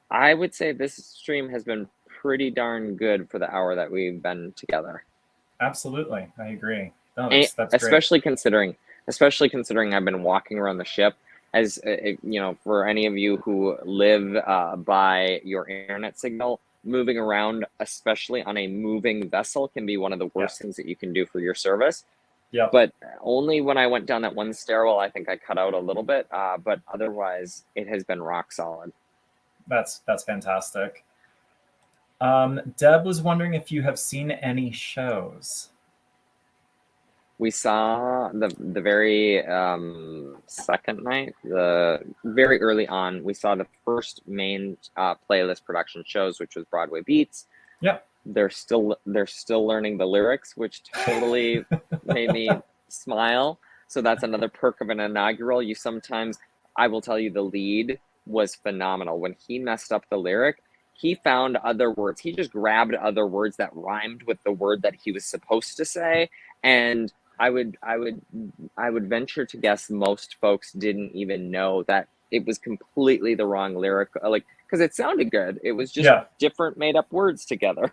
I would say this stream has been pretty darn good for the hour that we've been together. Absolutely. I agree. No, And that's great. especially considering I've been walking around the ship. As for any of you who live by your internet signal, moving around, especially on a moving vessel, can be one of the Yeah. worst things that you can do for your service. Yep. But only when I went down that one stairwell, I think I cut out a little bit. But otherwise, it has been rock solid. That's fantastic. Deb was wondering if you have seen any shows. We saw the very second night, the very early on, we saw the first main playlist production shows, which was Broadway Beats. Yep. They're still learning the lyrics, which totally made me smile. So that's another perk of an inaugural. I will tell you, the lead was phenomenal. When he messed up the lyric, he found other words. He just grabbed other words that rhymed with the word that he was supposed to say, and I would venture to guess most folks didn't even know that it was completely the wrong lyric, like, because it sounded good. It was just Yeah. different made up words together.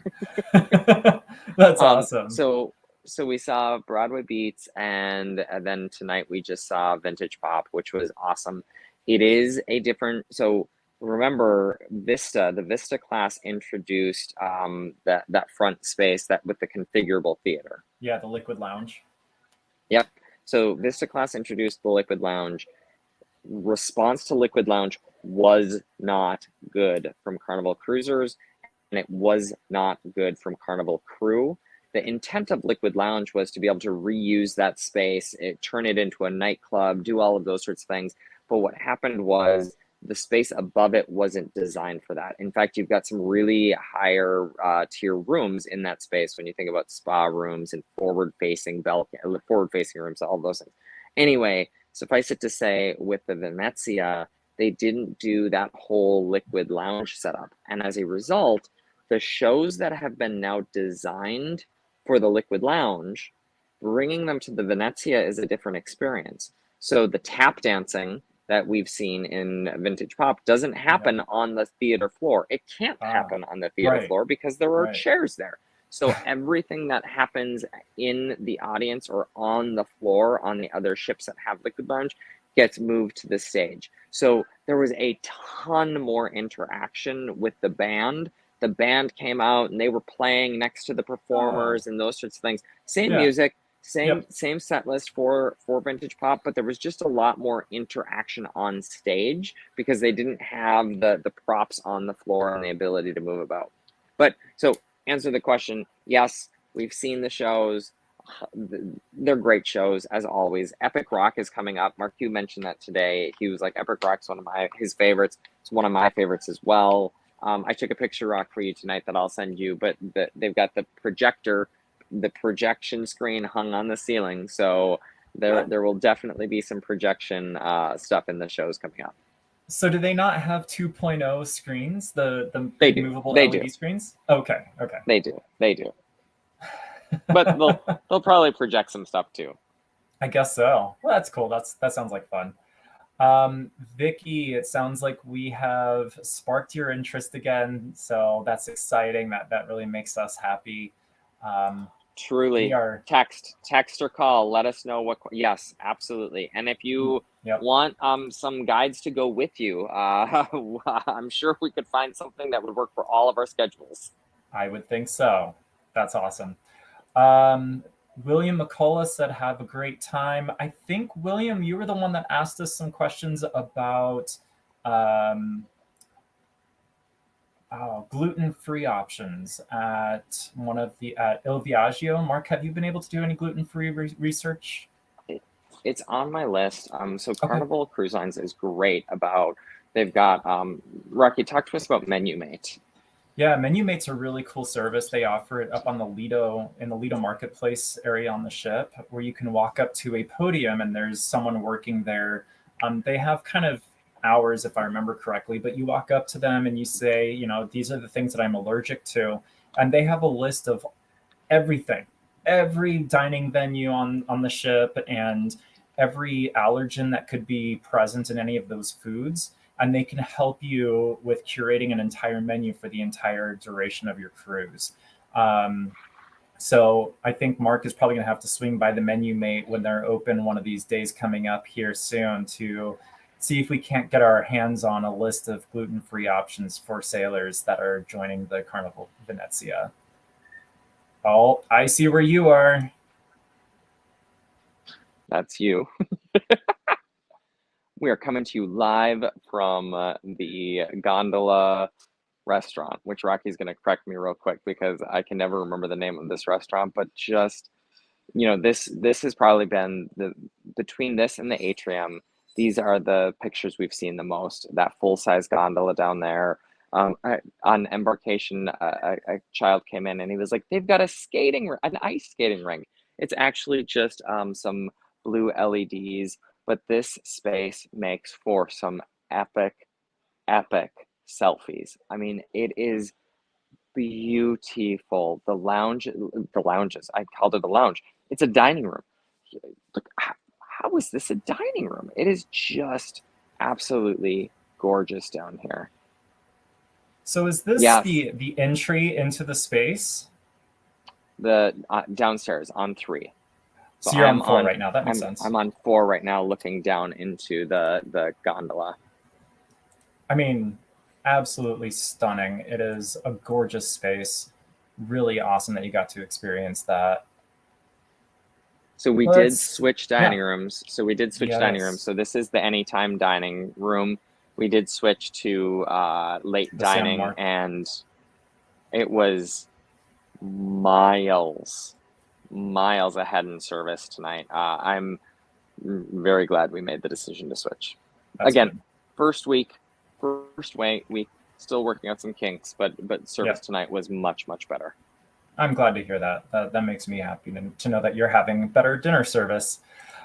That's Um, awesome. so so we saw Broadway Beats, and then tonight we just saw Vintage Pop, which was awesome. It is a different. So remember Vista, the Vista class introduced that front space that with the configurable theater. Yeah, the Liquid Lounge. Yep. So Vista class introduced the Liquid Lounge. Response to Liquid Lounge was not good from Carnival Cruisers, and it was not good from Carnival Crew. The intent of Liquid Lounge was to be able to reuse that space, turn it into a nightclub, do all of those sorts of things. But what happened was the space above it wasn't designed for that. In fact, you've got some really higher tier rooms in that space when you think about spa rooms and forward-facing rooms, all those things. Anyway, suffice it to say, with the Venezia, they didn't do that whole Liquid Lounge setup. And as a result, the shows that have been now designed for the Liquid Lounge, bringing them to the Venezia is a different experience. So the tap dancing that we've seen in Vintage Pop doesn't happen on the theater floor. It can't happen on the theater Right. floor because there are Right. chairs there. So everything that happens in the audience or on the floor on the other ships that have Liquid Lounge gets moved to the stage. So there was a ton more interaction with the band. The band came out and they were playing next to the performers and those sorts of things. Same Yeah. music, same Yep. same set list for Vintage Pop, but there was just a lot more interaction on stage because they didn't have the props on the floor and the ability to move about. But so answer the question, yes, we've seen the shows. They're great shows as always. Epic Rock is coming up. Mark Hugh mentioned that today. He was like, Epic Rock's one of his favorites. It's one of my favorites as well. I took a picture rock for you tonight that I'll send you, but they've got the projection screen hung on the ceiling. So there will definitely be some projection stuff in the shows coming up. So do they not have 2.0 screens, the They big do. movable They LED do. screens? Okay. They do. But they'll probably project some stuff too. I guess so. Well, that's cool. That sounds like fun. Vicky, it sounds like we have sparked your interest again, so that's exciting. That really makes us happy. Truly, we are text or call. Let us know what. Yes, absolutely. And if you want some guides to go with you, I'm sure we could find something that would work for all of our schedules. I would think so. That's awesome. William McCullough said, have a great time. I think, William, you were the one that asked us some questions about gluten-free options at Il Viaggio. Mark, have you been able to do any gluten-free research? It's on my list. So Carnival Cruise Lines is great about, they've got, Rocky, talk to us about MenuMate. Yeah, MenuMate's a really cool service. They offer it up on the Lido, in the Lido marketplace area on the ship, where you can walk up to a podium and there's someone working there. They have kind of hours, if I remember correctly, but you walk up to them and you say, these are the things that I'm allergic to. And they have a list of everything, every dining venue on the ship and every allergen that could be present in any of those foods. And they can help you with curating an entire menu for the entire duration of your cruise. So I think Mark is probably going to have to swing by the MenuMate when they're open one of these days coming up here soon to see if we can't get our hands on a list of gluten-free options for sailors that are joining the Carnival Venezia. Oh, I see where you are. That's you. We are coming to you live from the Gondola restaurant, which Rocky's going to correct me real quick because I can never remember the name of this restaurant. But just, this has probably been between this and the atrium. These are the pictures we've seen the most. That full-size gondola down there. On embarkation, a child came in and he was like, "They've got an ice skating rink." It's actually just some blue LEDs. But this space makes for some epic selfies. I mean, it is beautiful. The lounges, I called it a lounge. It's a dining room. Look, how is this a dining room? It is just absolutely gorgeous down here. So is this Yes, the entry into the space? the downstairs on 3. So So you're on 4 right now. That makes sense. I'm on 4 right now, looking down into the gondola. I mean, absolutely stunning. It is a gorgeous space. Really awesome that you got to experience that. So we did Let's, switch yeah, dining rooms. So we did switch dining rooms. yes, So this is the anytime dining room. We did switch to late the Sam dining, Mark. and it was miles ahead in service tonight. I'm very glad we made the decision to switch. That's Again, good. first week, still working out some kinks, but service tonight was much better. I'm glad to hear that. That makes me happy to know that you're having better dinner service.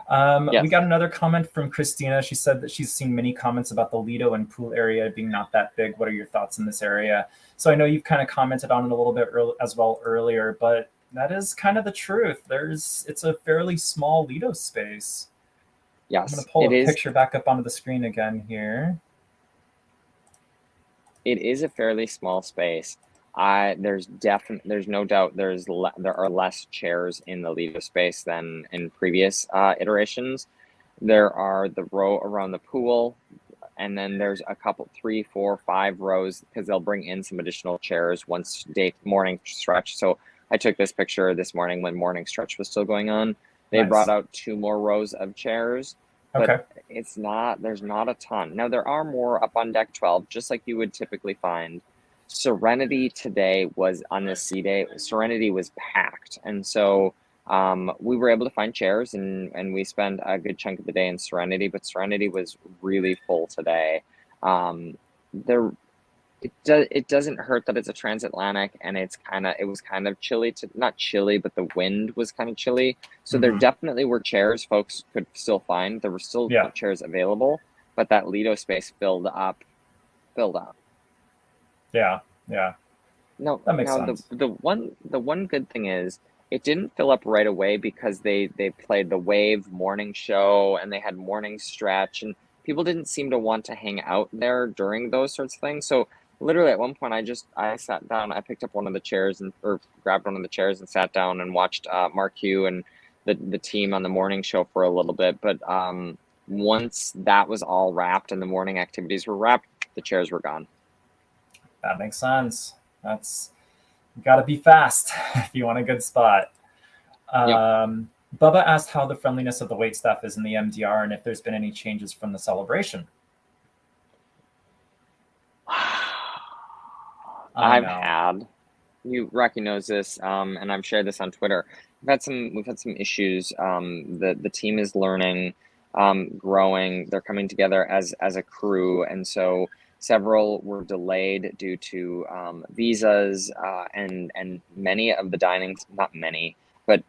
We Yes. got another comment from Christina. She said that she's seen many comments about the Lido and pool area being not that big. What are your thoughts in this area? So I know you've kind of commented on it a little bit as well earlier, but that is kind of the truth. It's a fairly small Lido space. I'm going Yes, to pull it a is. picture back up onto the screen again here. It is a fairly small space. There's no doubt there are less chairs in the Lido space than in previous iterations. There are the row around the pool, and then there's a couple, 3, 4, 5 rows, because they'll bring in some additional chairs once morning stretch. So I took this picture this morning when morning stretch was still going on. They Nice. brought out 2 more rows of chairs, but Okay. there's not a ton. Now there are more up on deck 12, just like you would typically find. Serenity today was on this sea day. Serenity was packed, and so we were able to find chairs, and we spent a good chunk of the day in Serenity. But Serenity was really full today. There, it doesn't hurt that it's a transatlantic, and it was kind of chilly not chilly, but the wind was kind of chilly. So there definitely were chairs folks could still find. There were still chairs available, but that Lido space filled up. Yeah. No, That makes now sense. the one good thing is it didn't fill up right away, because they played the Wave morning show and they had morning stretch, and people didn't seem to want to hang out there during those sorts of things. So literally at one point I sat down, I picked up one of the chairs or grabbed one of the chairs and sat down and watched Mark Hugh and the team on the morning show for a little bit. But once that was all wrapped and the morning activities were wrapped, the chairs were gone. That makes sense. You got to be fast if you want a good spot. Bubba asked how the friendliness of the waitstaff is in the MDR and if there's been any changes from the celebration. Rocky knows this, and I've shared this on Twitter. We've had some issues. The team is learning, growing. They're coming together as a crew, and so several were delayed due to visas, and many of the not many, but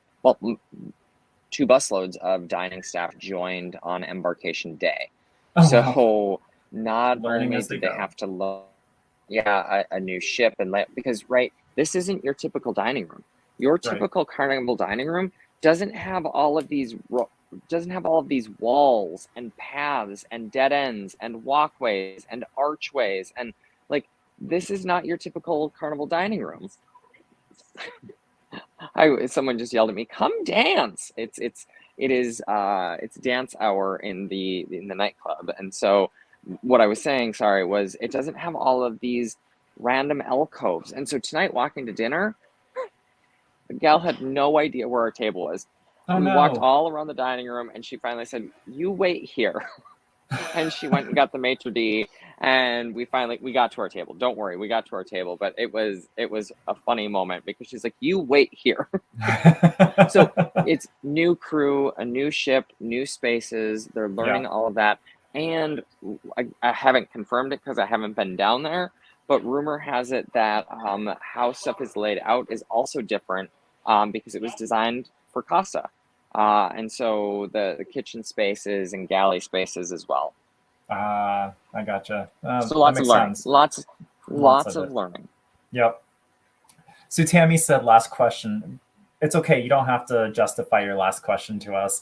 2 busloads of dining staff joined on embarkation day. So not Learning only as they did they go. have to learn a new ship, and because this isn't your typical dining room. Your typical Carnival dining room doesn't have all of these walls and paths and dead ends and walkways and archways, and this is not your typical Carnival dining room. Someone just yelled at me, "Come dance!" It is dance hour in the nightclub, and so what I was saying, sorry, was it doesn't have all of these random alcoves, and so tonight walking to dinner, the gal had no idea where our table was. We walked all around the dining room, and she finally said, "You wait here." And she went and got the maitre d', and we got to our table. Don't worry, we got to our table, but it was a funny moment because she's like, "You wait here." So it's new crew, a new ship, new spaces. They're learning all of that, and I haven't confirmed it because I haven't been down there, but rumor has it that how stuff is laid out is also different, because it was designed for Costa. And so the kitchen spaces and galley spaces as well. I gotcha. So lots of learning. Sense. Lots of learning. Yep. So Tammy said, last question. It's okay. You don't have to justify your last question to us.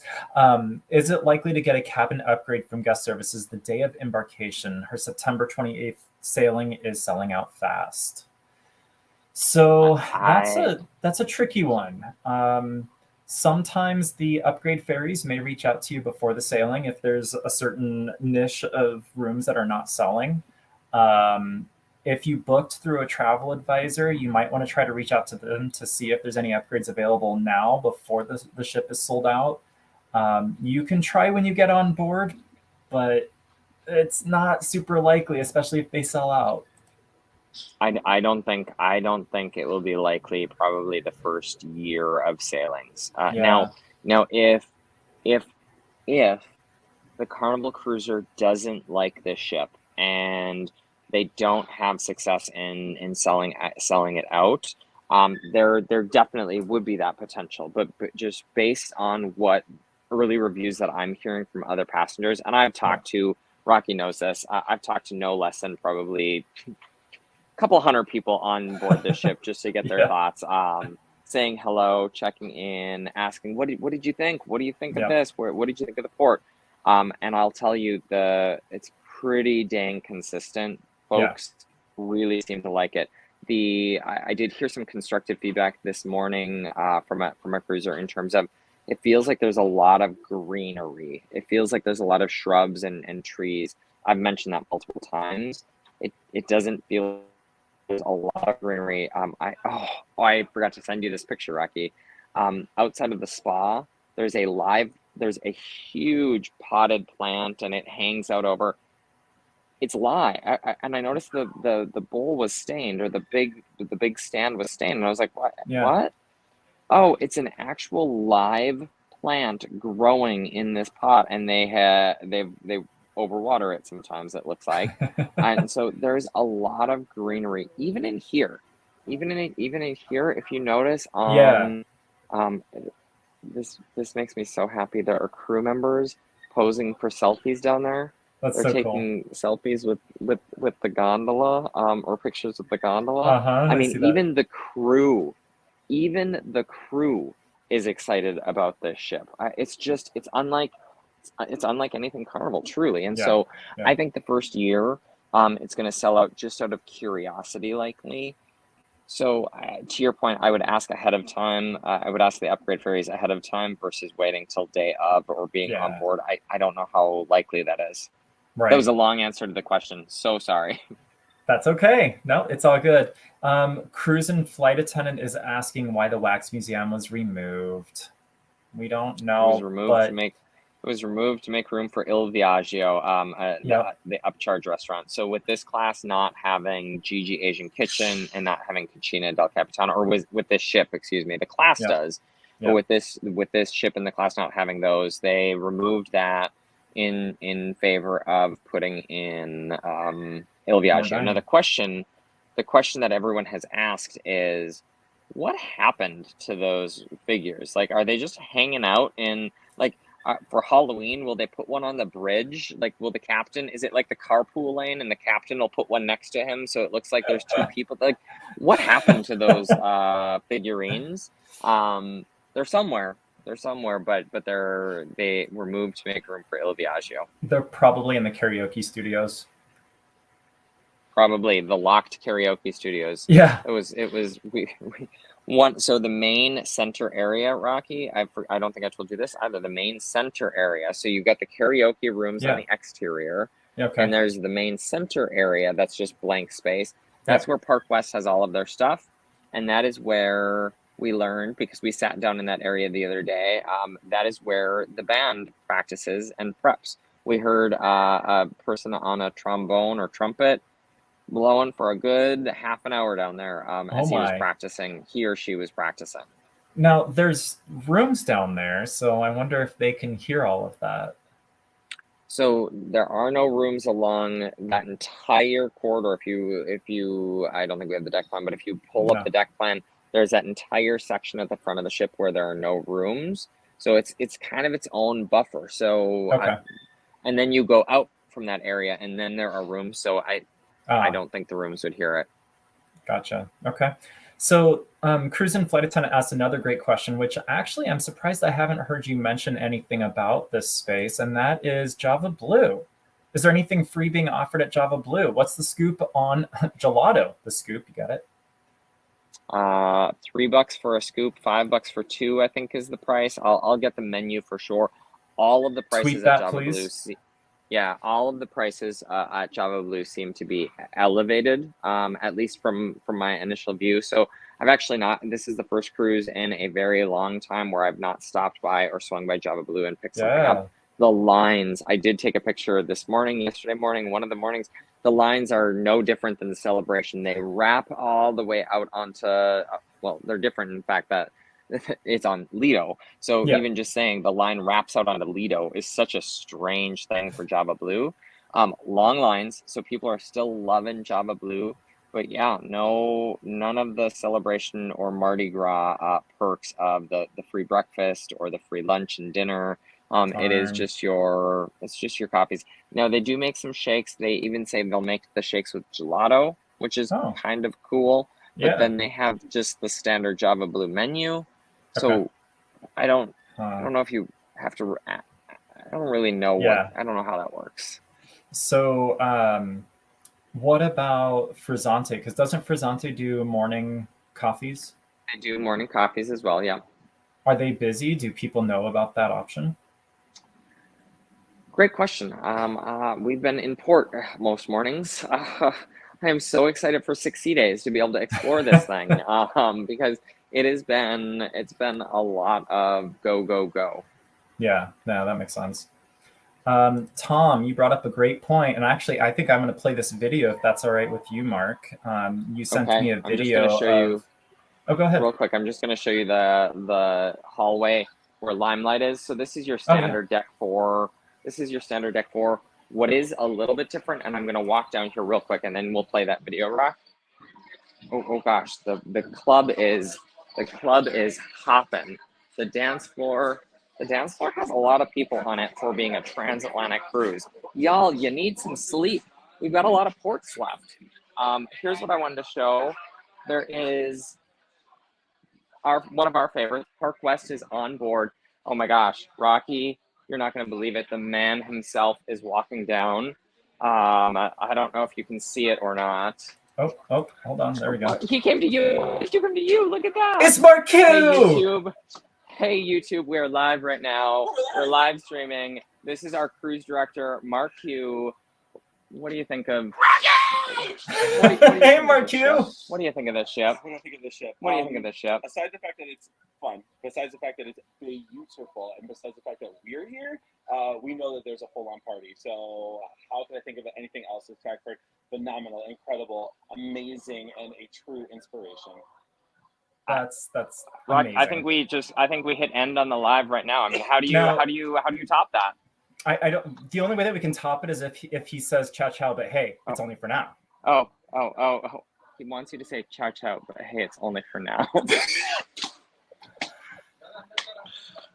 Is it likely to get a cabin upgrade from guest services the day of embarkation? Her September 28th sailing is selling out fast. So I that's a tricky one. Sometimes the upgrade ferries may reach out to you before the sailing if there's a certain niche of rooms that are not selling. Um, if you booked through a travel advisor, you might want to try to reach out to them to see if there's any upgrades available now before the ship is sold out. You can try when you get on board, but it's not super likely, especially if they sell out. I don't think it will be likely. Probably the first year of sailings. Yeah. Now, if the Carnival cruiser doesn't like this ship and they don't have success in selling it out, there definitely would be that potential. But just based on what early reviews that I'm hearing from other passengers, and I've talked to Rocky knows this. I've talked to no less than probably couple hundred people on board this ship just to get their Yeah. thoughts, saying hello, checking in, asking what did you think? What do you think of Yeah. this? What did you think of the port? And I'll tell you, it's pretty dang consistent. Folks really seem to like it. I did hear some constructive feedback this morning from a cruiser in terms of it feels like there's a lot of greenery. It feels like there's a lot of shrubs and trees. I've mentioned that multiple times. It doesn't feel there's a lot of greenery. I forgot to send you this picture, Rocky. Outside of the spa, there's a huge potted plant, and it hangs out over. It's live, and I noticed the bowl was stained, or the big stand was stained, and I was like, what? Yeah. What? Oh, it's an actual live plant growing in this pot, and they overwater it sometimes, it looks like. And so there's a lot of greenery, even in here. Even in here, if you notice, Yeah. um, this makes me so happy. There are crew members posing for selfies down there. That's They're so cool. taking selfies with the gondola, or pictures with the gondola. Uh-huh. I I mean, see that. even the crew is excited about this ship. It's unlike anything Carnival, truly. And Yeah. so Yeah. I think the first year, it's going to sell out just out of curiosity, likely. So to your point, I would ask ahead of time. I would ask the upgrade ferries ahead of time versus waiting till day of or being on Yeah. board. I don't know how likely that is. That was Right. a long answer to the question. So sorry. That's okay. No, it's all good. Cruise and flight attendant is asking why the wax museum was removed. We don't It was know, removed to but make room for Il Viaggio, yep. the upcharge restaurant. So with this class not having Gigi Asian Kitchen and not having Cucina del Capitano, or with this ship, excuse me, the class Yep. does, but Yep. with this ship and the class not having those, they removed that in favor of putting in Il More Viaggio. Now dining. the question that everyone has asked is, what happened to those figures? Like, are they just hanging out in like? For Halloween, will they put one on the bridge? Like, will the captain, is it like the carpool lane and the captain will put one next to him so it looks like there's two people? Like, what happened to those figurines? They're somewhere. But they were moved to make room for Il Viaggio. They're probably in the karaoke studios. Probably the locked karaoke studios. Yeah. We one. So the main center area, Rocky, I don't think I told you this either. The main center area. So you've got the karaoke rooms on the exterior, Okay. and there's the main center area that's just blank space. That's Yeah. where Park West has all of their stuff, and that is where we learned, because we sat down in that area the other day. That is where the band practices and preps. We heard a person on a trombone or trumpet blowing for a good half an hour down there, as he or she was practicing. Now, there's rooms down there, so I wonder if they can hear all of that. So there are no rooms along that entire corridor. If you, I don't think we have the deck plan, but if you pull up the deck plan, there's that entire section at the front of the ship where there are no rooms. So it's kind of its own buffer. So and then you go out from that area, and then there are rooms. So I don't think the rooms would hear it. Gotcha. Okay. So, Cruise and Flight Attendant asked another great question, which actually I'm surprised I haven't heard you mention anything about this space, and that is Java Blue. Is there anything free being offered at Java Blue? What's the scoop on gelato? The scoop, you got it? $3 for a scoop, $5 for two, I think is the price. I'll get the menu for sure. All of the prices Tweet that, at Java please. Blue, yeah, all of the prices at Java Blue seem to be elevated, at least from my initial view. So I've actually not. This is the first cruise in a very long time where I've not stopped by or swung by Java Blue and picked something up. The lines, I did take a picture this morning, yesterday morning, one of the mornings. The lines are no different than the Celebration. They wrap all the way out onto, well, they're different in fact that it's on Lido. So even just saying the line wraps out onto Lido is such a strange thing for Java Blue. Long lines, so people are still loving Java Blue. But yeah, none of the Celebration or Mardi Gras perks of the free breakfast or the free lunch and dinner. It is just your coffees. Now they do make some shakes. They even say they'll make the shakes with gelato, which is kind of cool. But then they have just the standard Java Blue menu. So I don't know if you have to. I don't really know what. I don't know how that works. So what about Frizzante? Because doesn't Frizzante do morning coffees? They do morning coffees as well. Yeah. Are they busy? Do people know about that option? Great question. We've been in port most mornings. I am so excited for 60 days to be able to explore this thing because it's been a lot of go. Yeah, no, that makes sense. Tom, you brought up a great point, and actually, I think I'm going to play this video if that's all right with you, Mark. You sent me a video. I'm just going to show you. Oh, go ahead. Real quick, I'm just going to show you the hallway where Limelight is. So this is your standard deck 4. This is your standard deck 4. What is a little bit different, and I'm going to walk down here real quick, and then we'll play that video, Rock. Oh gosh, the club is hopping. The dance floor has a lot of people on it for being a transatlantic cruise. Y'all, you need some sleep. We've got a lot of ports left. Here's what I wanted to show. There is one of our favorites. Park West is on board. Oh my gosh, Rocky, you're not going to believe it. The man himself is walking down. I don't know if you can see it or not. Oh, hold on. There we go. He came to you. He came to you. Look at that. It's Mark Q. Hey, YouTube. We are live right now. We're live streaming. This is our cruise director, Mark Q. What do you think of... Hey, Mark Q. What do you think of this ship? What do I think of this ship? What do you think of this ship? Besides the fact that it's fun, besides the fact that it's beautiful, and besides the fact that we're here, we know that there's a full-on party. So how can I think of anything else that's Frankfurt? Phenomenal, incredible, amazing, and a true inspiration. That's amazing. I think we hit end on the live right now. I mean, how do you top that? I don't. The only way that we can top it is if he says ciao ciao, but hey, it's only for now. Oh. He wants you to say ciao ciao, but hey, it's only for now.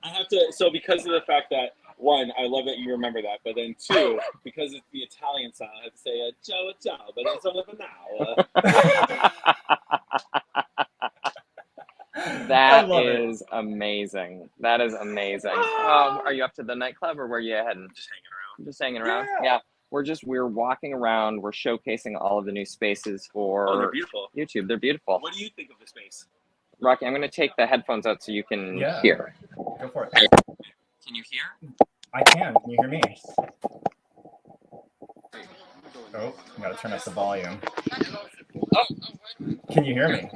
I have to. So because of the fact that, one, I love that you remember that, but then two, because it's the Italian style, I have to say ciao ciao, but it's only for now. That is amazing. That is amazing. Are you up to the nightclub or where are you heading? Just hanging around. Yeah. We're walking around. We're showcasing all of the new spaces for they're beautiful. YouTube. They're beautiful. What do you think of the space? Rocky, I'm going to take the headphones out so you can hear. Go for it. Can you hear? I can. Can you hear me? Oh, I got to turn up the volume. Can you hear me?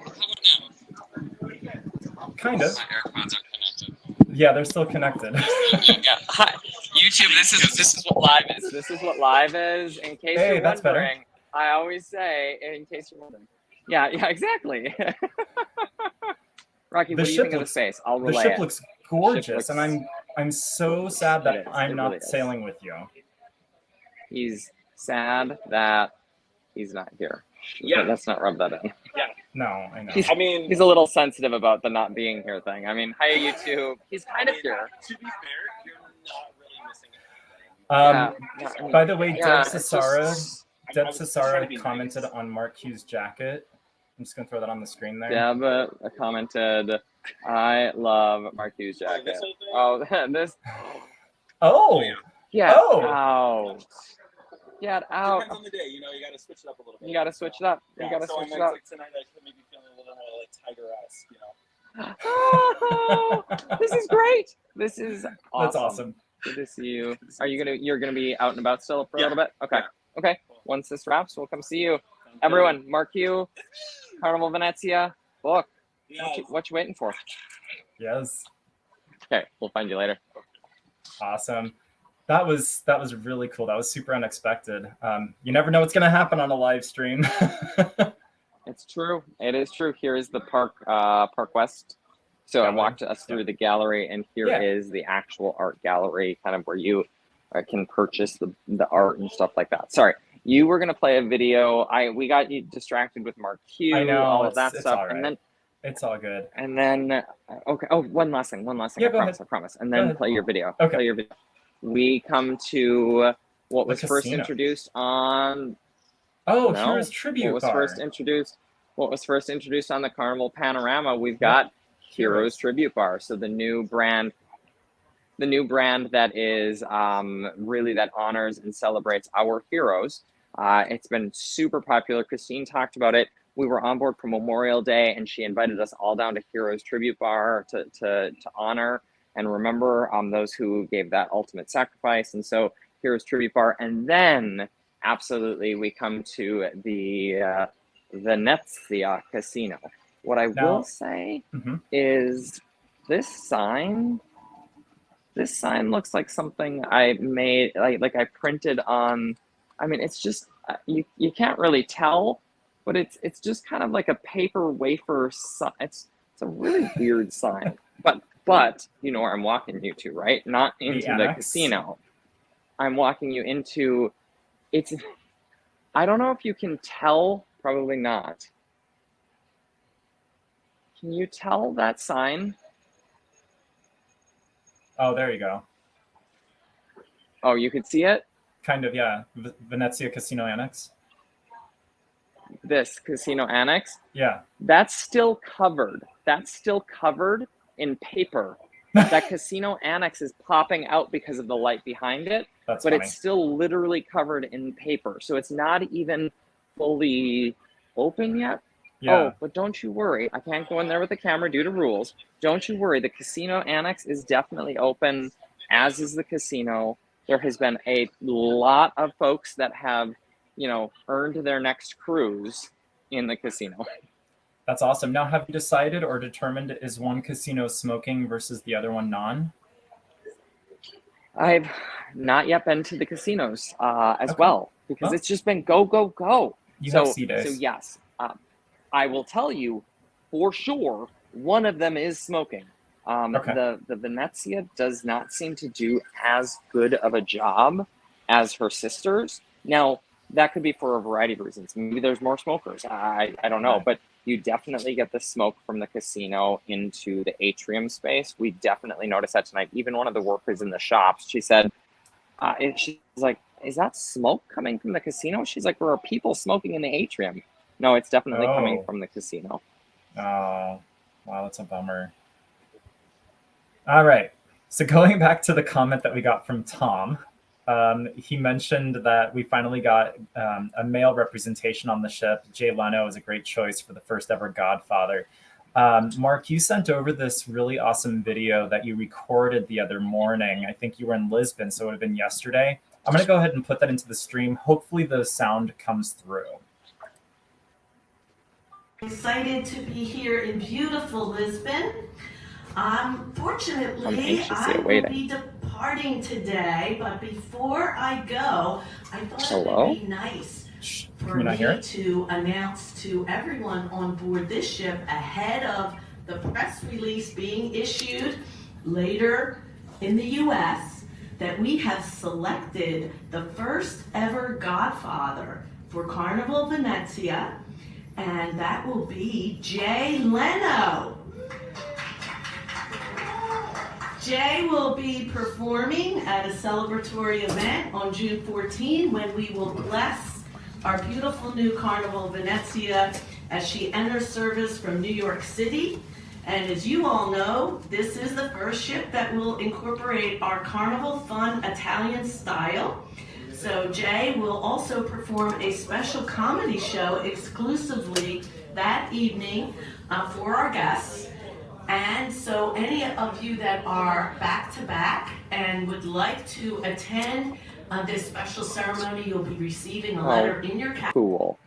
Kind of. My AirPods are connected. Yeah, they're still connected. Yeah. Hi, YouTube. This is what live is. This is what live is. In case you're that's wondering, better. I always say, in case you're wondering. Yeah, exactly. Rocky, what do you think of the space? I'll relay The ship looks gorgeous, and I'm so sad that I'm not really sailing with you. He's sad that he's not here. Yeah. Let's not rub that in. Yeah. No, I know. He's a little sensitive about the not being here thing. I mean, hi YouTube. He's kind of here. To be fair, you're not really missing anything. By the way, Deb Cesara commented on Mark Q's jacket. I'm just gonna throw that on the screen there. Deb commented, I love Marquis' jacket. Oh, this. Oh, Get Oh. out. Get out. Depends on the day, you know. You got to switch it up a little bit. You got to switch it up. You Yeah, got to so switch on it up. nights like tonight, I could maybe feel a little more like Tiger-esque, you know. Oh, this is great. This is awesome. That's awesome. Good to see you. You're gonna be out and about still for a little bit? Okay. Yeah. Okay. Once this wraps, we'll come see you. Everyone, mark you, Carnival Venezia, book. Yeah. What you waiting for? Yes. Okay, we'll find you later. Awesome. That was really cool. That was super unexpected. You never know what's gonna happen on a live stream. It's true. It is true. Here is the Park West. So I walked us through the gallery, and here is the actual art gallery, kind of where you can purchase the art and stuff like that. Sorry, you were gonna play a video. We got you distracted with Marquis, I know, all of that it's stuff, all right. and then It's all good. and then okay. Oh, one last thing. Yeah, I promise. And then play your video. Okay. Play your video. We come to what was first casino. introduced on. Oh, No, here's Tribute What was Bar. What was first introduced on the Carnival Panorama? We've got Heroes Tribute Bar. So the new brand that is really that honors and celebrates our heroes. It's been super popular. Christine talked about it. We were on board for Memorial Day, and she invited us all down to Heroes Tribute Bar to honor and remember those who gave that ultimate sacrifice. And so Heroes Tribute Bar, and then absolutely we come to the Venezia Casino. What I will say is this sign looks like something I made, like I printed on. I mean, it's just you can't really tell, but it's just kind of like a paper wafer sign. It's a really weird sign, but you know where I'm walking you to, right? Not into the casino. I'm walking you into. I don't know if you can tell. Probably not. Can you tell that sign? Oh, there you go. Oh, you could see it? Kind of, yeah. Venezia Casino Annex. This Casino Annex? Yeah. That's still covered. That's still covered in paper. That Casino Annex is popping out because of the light behind it. That's but funny. It's still literally covered in paper. So it's not even fully open yet. Yeah. Oh, but don't you worry. I can't go in there with the camera due to rules. Don't you worry. The Casino Annex is definitely open, as is the casino. There has been a lot of folks that have, earned their next cruise in the casino. That's awesome. Now, have you decided or determined, is one casino smoking versus the other one non? I've not yet been to the casinos as well, because it's just been go, go, go. You have sea days. So yes, I will tell you for sure, one of them is smoking. The Venezia does not seem to do as good of a job as her sisters. Now, that could be for a variety of reasons. Maybe there's more smokers. I don't know, but you definitely get the smoke from the casino into the atrium space. We definitely noticed that tonight. Even one of the workers in the shops, she said, she's like, is that smoke coming from the casino? She's like, there are people smoking in the atrium. No, it's definitely coming from the casino. Oh, wow, that's a bummer. All right. So going back to the comment that we got from Tom, he mentioned that we finally got a male representation on the ship. Jay Leno is a great choice for the first ever Godfather. Mark, you sent over this really awesome video that you recorded the other morning. I think you were in Lisbon, so it would have been yesterday. I'm going to go ahead and put that into the stream. Hopefully the sound comes through. Excited to be here in beautiful Lisbon. Fortunately, I will be departing today, but before I go, I thought it would be nice for me to announce to everyone on board this ship ahead of the press release being issued later in the U.S. that we have selected the first ever Godfather for Carnival Venezia, and that will be Jay Leno. Jay will be performing at a celebratory event on June 14 when we will bless our beautiful new Carnival Venezia as she enters service from New York City. And as you all know, this is the first ship that will incorporate our Carnival Fun Italian style. So Jay will also perform a special comedy show exclusively that evening for our guests. And so any of you that are back-to-back and would like to attend this special ceremony, you'll be receiving a letter in your calendar. Cool.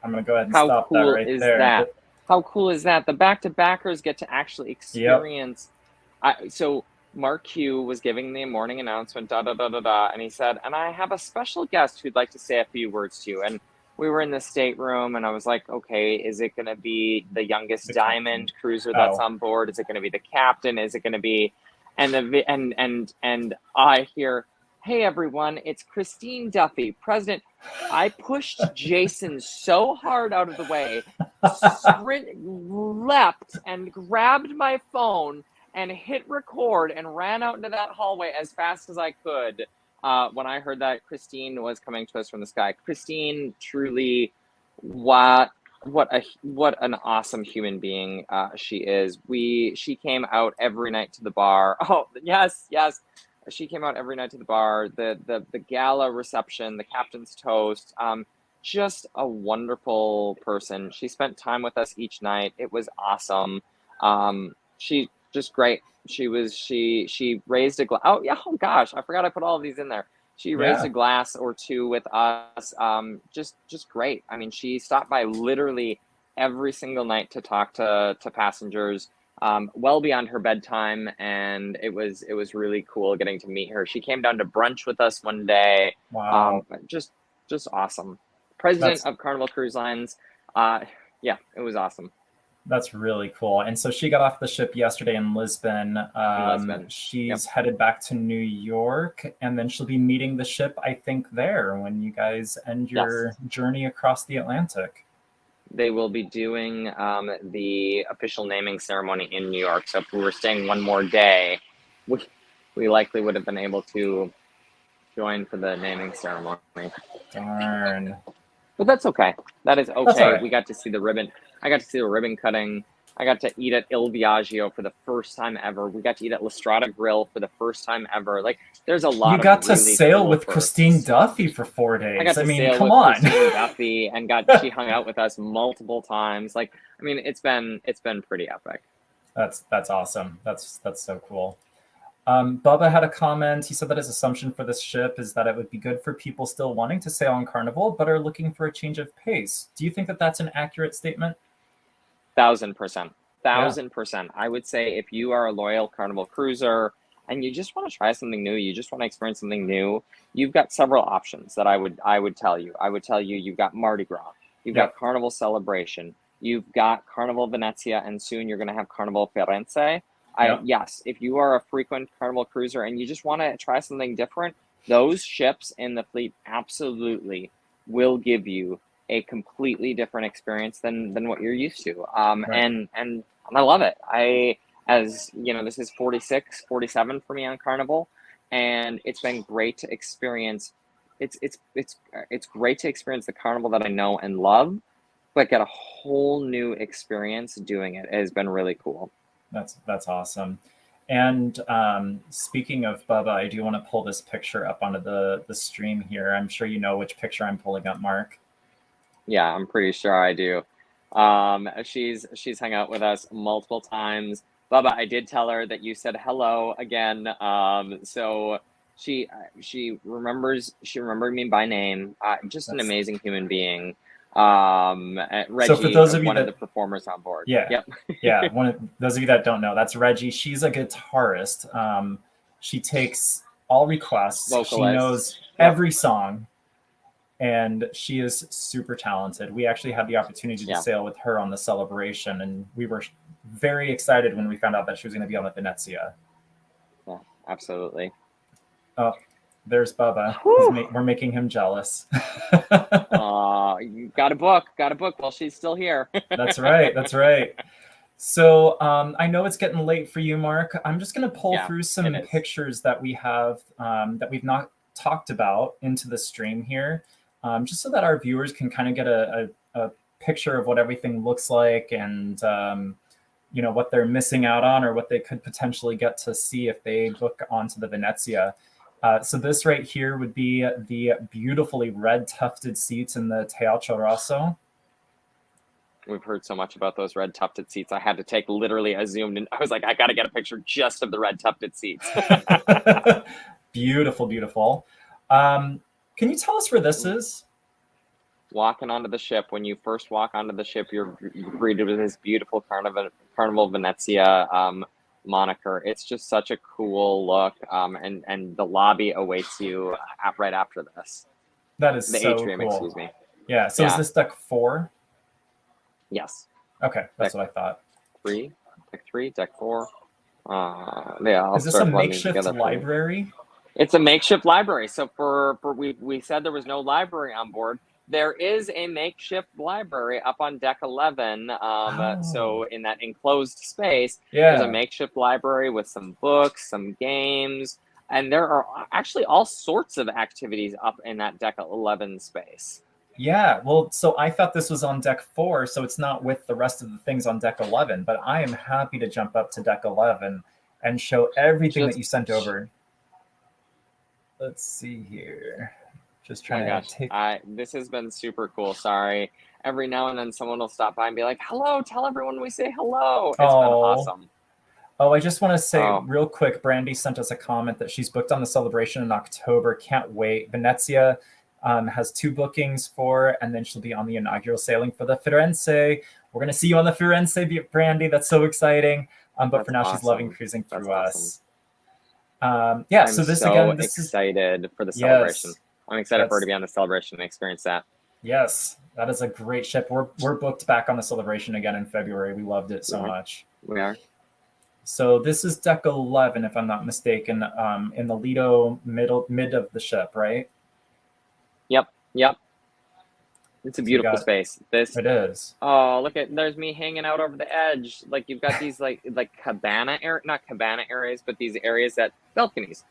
I'm going to go ahead and stop that right there. That? How cool is that? The back-to-backers get to actually experience. Yep. So Mark Q was giving the morning announcement, and he said, and I have a special guest who'd like to say a few words to you. And we were in the stateroom, and I was like, okay, is it going to be the youngest diamond cruiser that's on board? Is it going to be the captain? Is it going to be, and I hear, hey everyone, it's Christine Duffy, president. I pushed Jason so hard out of the way, leapt and grabbed my phone and hit record and ran out into that hallway as fast as I could when I heard that Christine was coming to us from the sky. Christine, truly, what an awesome human being she is. She came out every night to the bar. Oh, yes. She came out every night to the bar, the gala reception, the captain's toast, just a wonderful person. She spent time with us each night. It was awesome. She just great. She raised a glass. Oh gosh, I forgot I put all of these in there. She raised a glass or two with us. Just great. I mean, she stopped by literally every single night to talk to passengers. Well beyond her bedtime, and it was really cool getting to meet her. She came down to brunch with us one day. Wow. Just awesome. President of Carnival Cruise Lines. It was awesome. That's really cool. And so she got off the ship yesterday in Lisbon. She's headed back to New York, and then she'll be meeting the ship, I think, there when you guys end your journey across the Atlantic. They will be doing the official naming ceremony in New York. So if we were staying one more day, we likely would have been able to join for the naming ceremony. Darn. But that's okay. That is okay. Right. We got to see the ribbon. I got to see the ribbon cutting. I got to eat at Il Viaggio for the first time ever. We got to eat at La Strada Grill for the first time ever. Like, there's a lot. You got to really sail cool with firsts. Christine Duffy for 4 days. I got to sail come with on. Christine Duffy, and she hung out with us multiple times. Like, I mean, it's been pretty epic. That's awesome. That's so cool. Bubba had a comment. He said that his assumption for this ship is that it would be good for people still wanting to sail on Carnival, but are looking for a change of pace. Do you think that that's an accurate statement? 1,000%. 1,000%. I would say if you are a loyal Carnival cruiser and you just want to try something new, you just want to experience something new, you've got several options that I would tell you. I would tell you you've got Mardi Gras, you've got Carnival Celebration, you've got Carnival Venezia, and soon you're going to have Carnival Firenze. Yes, if you are a frequent Carnival cruiser and you just want to try something different, those ships in the fleet absolutely will give you a completely different experience than what you're used to. And I love it. As you know, this is 46, 47 for me on Carnival, and it's been great to experience. It's great to experience the Carnival that I know and love, but get a whole new experience doing it. It has been really cool. That's awesome. And speaking of Bubba, I do want to pull this picture up onto the stream here. I'm sure you know which picture I'm pulling up, Mark. Yeah, I'm pretty sure I do. She's hung out with us multiple times. Bubba, I did tell her that you said hello again. So she remembered me by name. Just an amazing human being. Reggie, so for those of you one of the performers on board. Yeah. Those of you that don't know, that's Reggie. She's a guitarist. She takes all requests. Vocalist. She knows every song, and she is super talented. We actually had the opportunity to sail with her on the Celebration, and we were very excited when we found out that she was going to be on the Venezia. Yeah, absolutely. Oh, there's Bubba. We're making him jealous. You got a book while she's still here. That's right. So I know it's getting late for you, Mark. I'm just going to pull through some pictures that we have that we've not talked about into the stream here, just so that our viewers can kind of get a picture of what everything looks like and what they're missing out on or what they could potentially get to see if they book onto the Venezia. So this right here would be the beautifully red tufted seats in the Teatro Rosso. We've heard so much about those red tufted seats. I had to take literally, I zoomed in. I was like, I got to get a picture just of the red tufted seats. Beautiful, beautiful. Can you tell us where this is? Walking onto the ship. When you first walk onto the ship, you're greeted with this beautiful Carnival Venezia moniker. It's just such a cool look. And the lobby awaits you right after this. That is the so atrium, cool. excuse me. Yeah. So is this deck 4? Yes. Okay, that's what I thought. Deck 3, deck 4. Yeah. Is this a makeshift library? It's a makeshift library. So we said there was no library on board. There is a makeshift library up on deck 11. So in that enclosed space, there's a makeshift library with some books, some games, and there are actually all sorts of activities up in that deck 11 space. Yeah, well, so I thought this was on deck 4, so it's not with the rest of the things on deck 11, but I am happy to jump up to deck 11 and show everything that you sent over. Let's see here. Just trying to take... this has been super cool. Sorry. Every now and then someone will stop by and be like, hello, tell everyone we say hello. It's been awesome. Oh, I just want to say real quick, Brandy sent us a comment that she's booked on the celebration in October. Can't wait. Venezia has 2 bookings for, and then she'll be on the inaugural sailing for the Firenze. We're going to see you on the Firenze, Brandy. That's so exciting. But for now, she's loving cruising through us. I'm so this so again, excited for the celebration. Yes, I'm excited for her to be on the celebration and experience that. Yes, that is a great ship. We're booked back on the celebration again in February. We loved it so much. We are. So this is deck 11, if I'm not mistaken, in the Lido mid of the ship, right? Yep. It's a beautiful space. It is. Oh, look there's me hanging out over the edge. Like you've got these like cabana not cabana areas, but these areas balconies.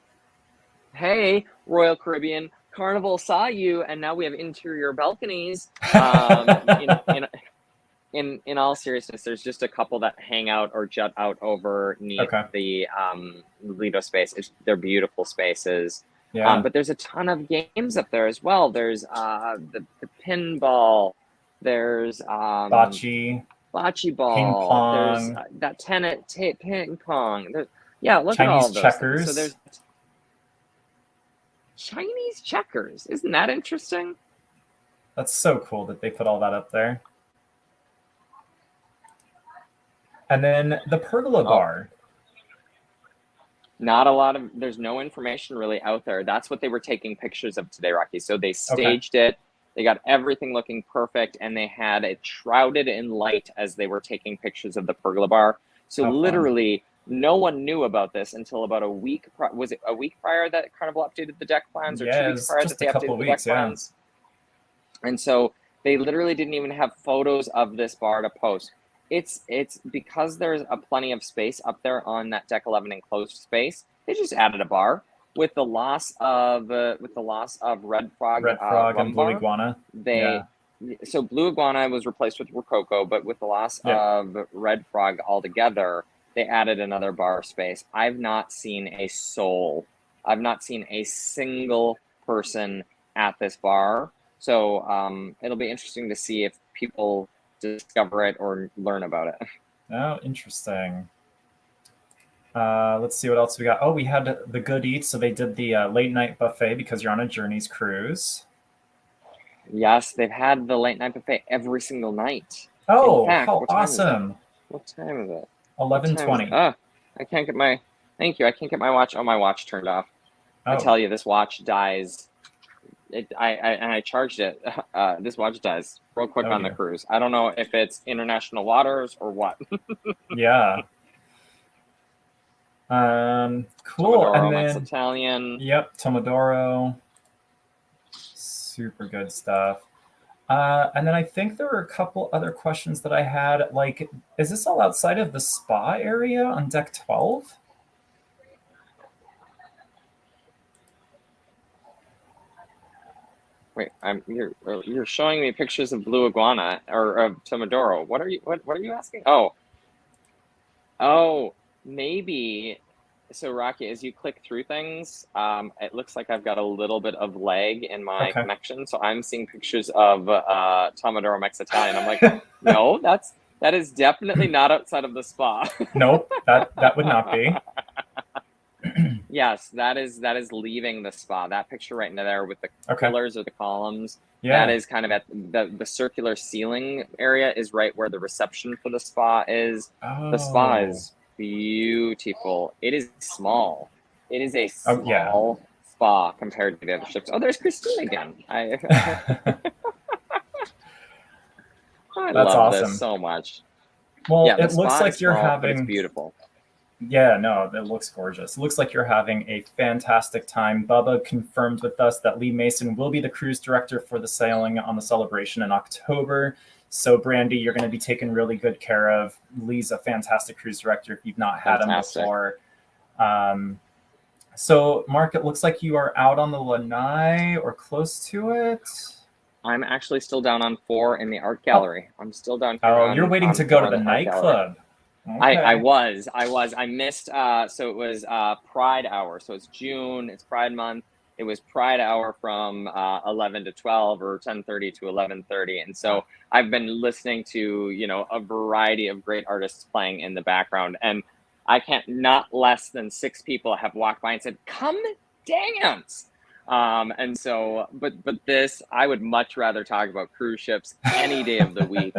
Hey, Royal Caribbean, Carnival saw you, and now we have interior balconies. In all seriousness, there's just a couple that hang out or jut out over the Lido space. They're beautiful spaces. Yeah. But there's a ton of games up there as well. There's the pinball. There's bocce ball. Ping pong. There's that ping pong. Look Chinese at all those checkers. things. So there's Chinese checkers. Isn't that interesting? That's so cool that they put all that up there. And then the pergola bar. There's no information really out there. That's what they were taking pictures of today, Rocky. So they staged it. They got everything looking perfect, and they had it shrouded in light as they were taking pictures of the pergola bar. So literally, no one knew about this until about a week. Was it a week prior that Carnival updated the deck plans, or 2 weeks prior that they updated the deck plans? And so they literally didn't even have photos of this bar to post. It's because there's plenty of space up there on that deck 11 enclosed space. They just added a bar with the loss of Red Frog and Blue Iguana. So Blue Iguana was replaced with Rococo, but with the loss of Red Frog altogether, they added another bar space. I've not seen a soul. I've not seen a single person at this bar. So it'll be interesting to see if people discover it or learn about it. Oh, interesting. Let's see what else we got. Oh, we had the Good Eats. So they did the late night buffet because you're on a Journeys cruise. Yes, they've had the late night buffet every single night. Oh, how awesome. What time is it? 11:20. I can't get my, thank you. I can't get my watch. Oh, my watch turned off. I tell you, this watch dies. I charged it. This watch dies real quick on the cruise. I don't know if it's international waters or what. Yeah. Cool. Tomodoro, and then Max Italian. Yep, Tomodoro. Super good stuff. And then I think there were a couple other questions that I had. Like, is this all outside of the spa area on deck 12? Wait, you're showing me pictures of blue iguana or of Tomodoro. What are you asking? Oh, maybe. So Rocky, as you click through things, it looks like I've got a little bit of lag in my Okay. connection. So I'm seeing pictures of Tomodoro Mex Italian. I'm like, no, that is definitely not outside of the spa. Nope, that would not be. Yes, that is leaving the spa. That picture right in there with the pillars or the columns. Yeah. That is kind of at the circular ceiling area is right where the reception for the spa is. Oh. The spa is beautiful. It is small. It is a small spa compared to the other ships. Oh, there's Christine again. I love awesome. this so much. Well, yeah, it looks like you're small, having. It's beautiful. Yeah, no, it looks gorgeous. It looks like you're having a fantastic time. Bubba confirmed with us that Lee Mason will be the cruise director for the sailing on the Celebration in October. So, Brandy, you're going to be taken really good care of. Lee's a fantastic cruise director if you've not had him before. So, Mark, it looks like you are out on the Lanai or close to it. I'm actually still down on 4 in the art gallery. I'm still down here. Oh, you're waiting to go to the nightclub. Okay. I was. I missed, so it was Pride Hour. So it's June, it's Pride Month. It was Pride Hour from 11 to 12 or 10:30 to 11:30. And so I've been listening to, a variety of great artists playing in the background. And I can't, not less than 6 people have walked by and said, come dance. And so, but this, I would much rather talk about cruise ships any day of the week.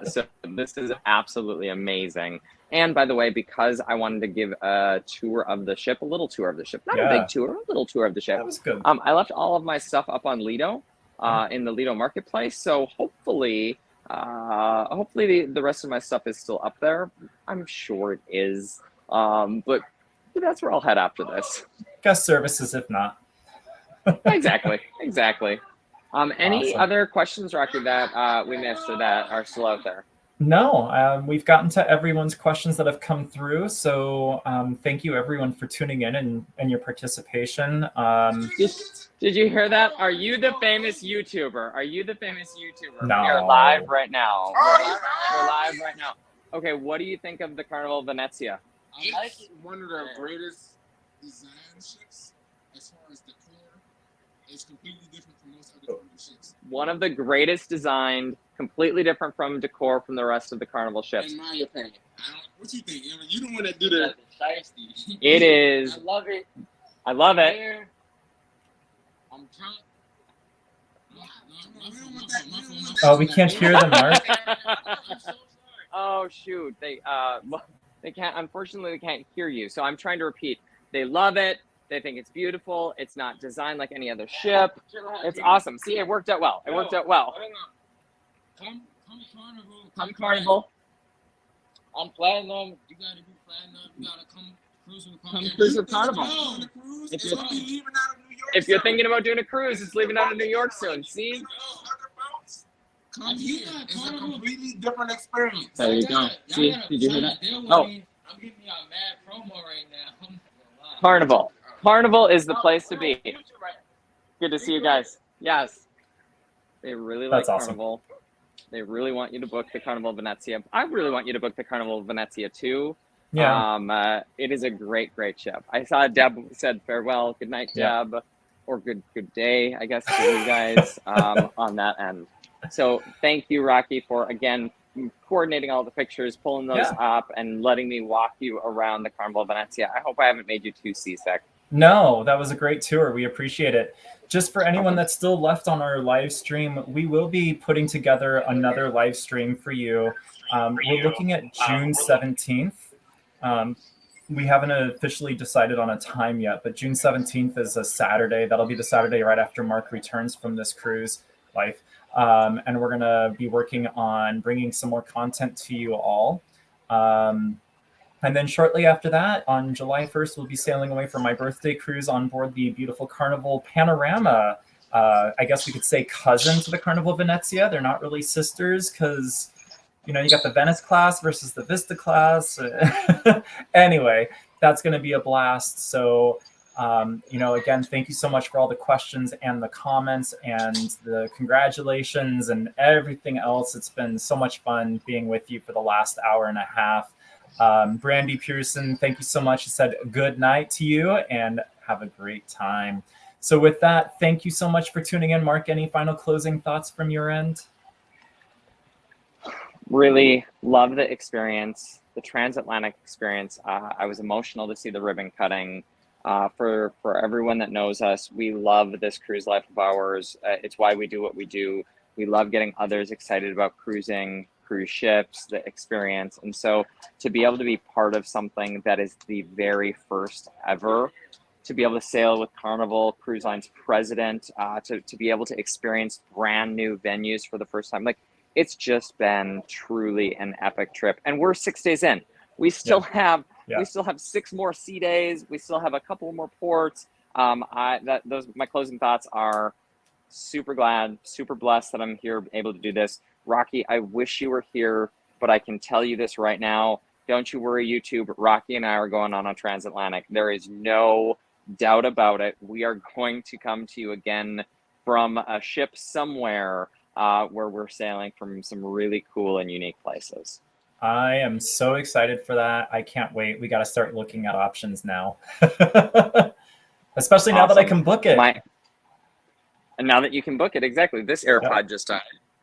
So this is absolutely amazing. And by the way, because I wanted to give a tour of the ship, a little tour of the ship, not a big tour, a little tour of the ship. That was good. I left all of my stuff up on Lido, in the Lido marketplace. So hopefully the rest of my stuff is still up there. I'm sure it is. But that's where I'll head after this. Guest services, if not. Exactly. Any other questions, Rocky, that we missed or that are still out there? No, we've gotten to everyone's questions that have come through. So thank you, everyone, for tuning in and your participation. Did you hear that? Are you the famous YouTuber? No. We're live right now. We're live right now. Okay, what do you think of the Carnival Venezia? I like one of the greatest design ships as far as the core. It's completely different from most other Carnival ships. One of the greatest designed, completely different from decor from the rest of the Carnival ships. In my opinion. What you think? You don't want to do the shiesty. It is. I love it. Here. I'm trying. Oh, we can't hear them, Mark. I'm so sorry. Oh shoot! They can't. Unfortunately, they can't hear you. So I'm trying to repeat. They love it. They think it's beautiful. It's not designed like any other ship. It's awesome. See, it worked out well. Come Carnival. I'm platinum. You gotta be platinum. You gotta come cruise with Carnival. Come cruise with Carnival. If you're thinking about doing a cruise, it's leaving out of New York soon. See? Come here. It's a completely different experience. There you go. See? Did you hear that? Oh. I'm giving you a mad promo right now. Carnival. Carnival is the place to be. Good to see you guys. Yes. They really like Carnival. They really want you to book the Carnival Venezia. I really want you to book the Carnival Venezia too. Yeah. It is a great ship. I saw Deb said farewell. Good night, Deb. Or good day, I guess, to you guys on that end. So thank you, Rocky, for, again, coordinating all the pictures, pulling those up, and letting me walk you around the Carnival Venezia. I hope I haven't made you too seasick. No, that was a great tour. We appreciate it. Just for anyone that's still left on our live stream, we will be putting together another live stream for you. We're looking at June 17th. We haven't officially decided on a time yet, but June 17th is a Saturday. That'll be the Saturday right after Mark returns from this cruise life. And we're going to be working on bringing some more content to you all. And then shortly after that, on July 1st, we'll be sailing away for my birthday cruise on board the beautiful Carnival Panorama. I guess we could say cousin to the Carnival Venezia. They're not really sisters because, you got the Venice class versus the Vista class. Anyway, that's going to be a blast. So Again, thank you so much for all the questions and the comments and the congratulations and everything else. It's been so much fun being with you for the last hour and a half. Brandy Pearson, thank you so much. She said good night to you and have a great time. So with that, thank you so much for tuning in. Mark, any final closing thoughts from your end? Really love the experience, the transatlantic experience. I was emotional to see the ribbon cutting. For everyone that knows us, we love this cruise life of ours. It's why we do what we do. We love getting others excited about cruising, cruise ships, the experience. And so to be able to be part of something that is the very first ever, to be able to sail with Carnival Cruise Line's president, to be able to experience brand new venues for the first time, like, it's just been truly an epic trip. And we're 6 days in. We still have 6 more sea days. We still have a couple more ports. My closing thoughts are super glad, super blessed that I'm here able to do this. Rocky, I wish you were here, but I can tell you this right now. Don't you worry, YouTube. Rocky and I are going on a transatlantic. There is no doubt about it. We are going to come to you again from a ship somewhere where we're sailing from some really cool and unique places. I am so excited for that. I can't wait. We got to start looking at options now. Especially now that I can book it. And now that you can book it, exactly. This AirPod just died.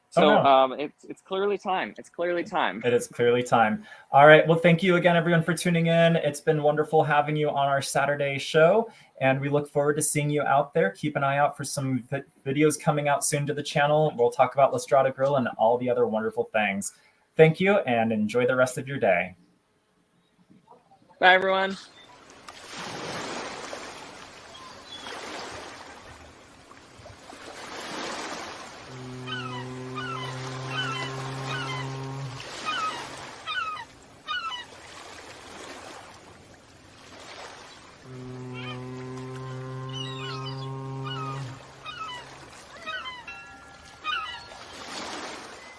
So it's clearly time. It's clearly time. It is clearly time. All right. Well, thank you again, everyone, for tuning in. It's been wonderful having you on our Saturday show, and we look forward to seeing you out there. Keep an eye out for some videos coming out soon to the channel. We'll talk about La Strada Grill and all the other wonderful things. Thank you, and enjoy the rest of your day. Bye, everyone.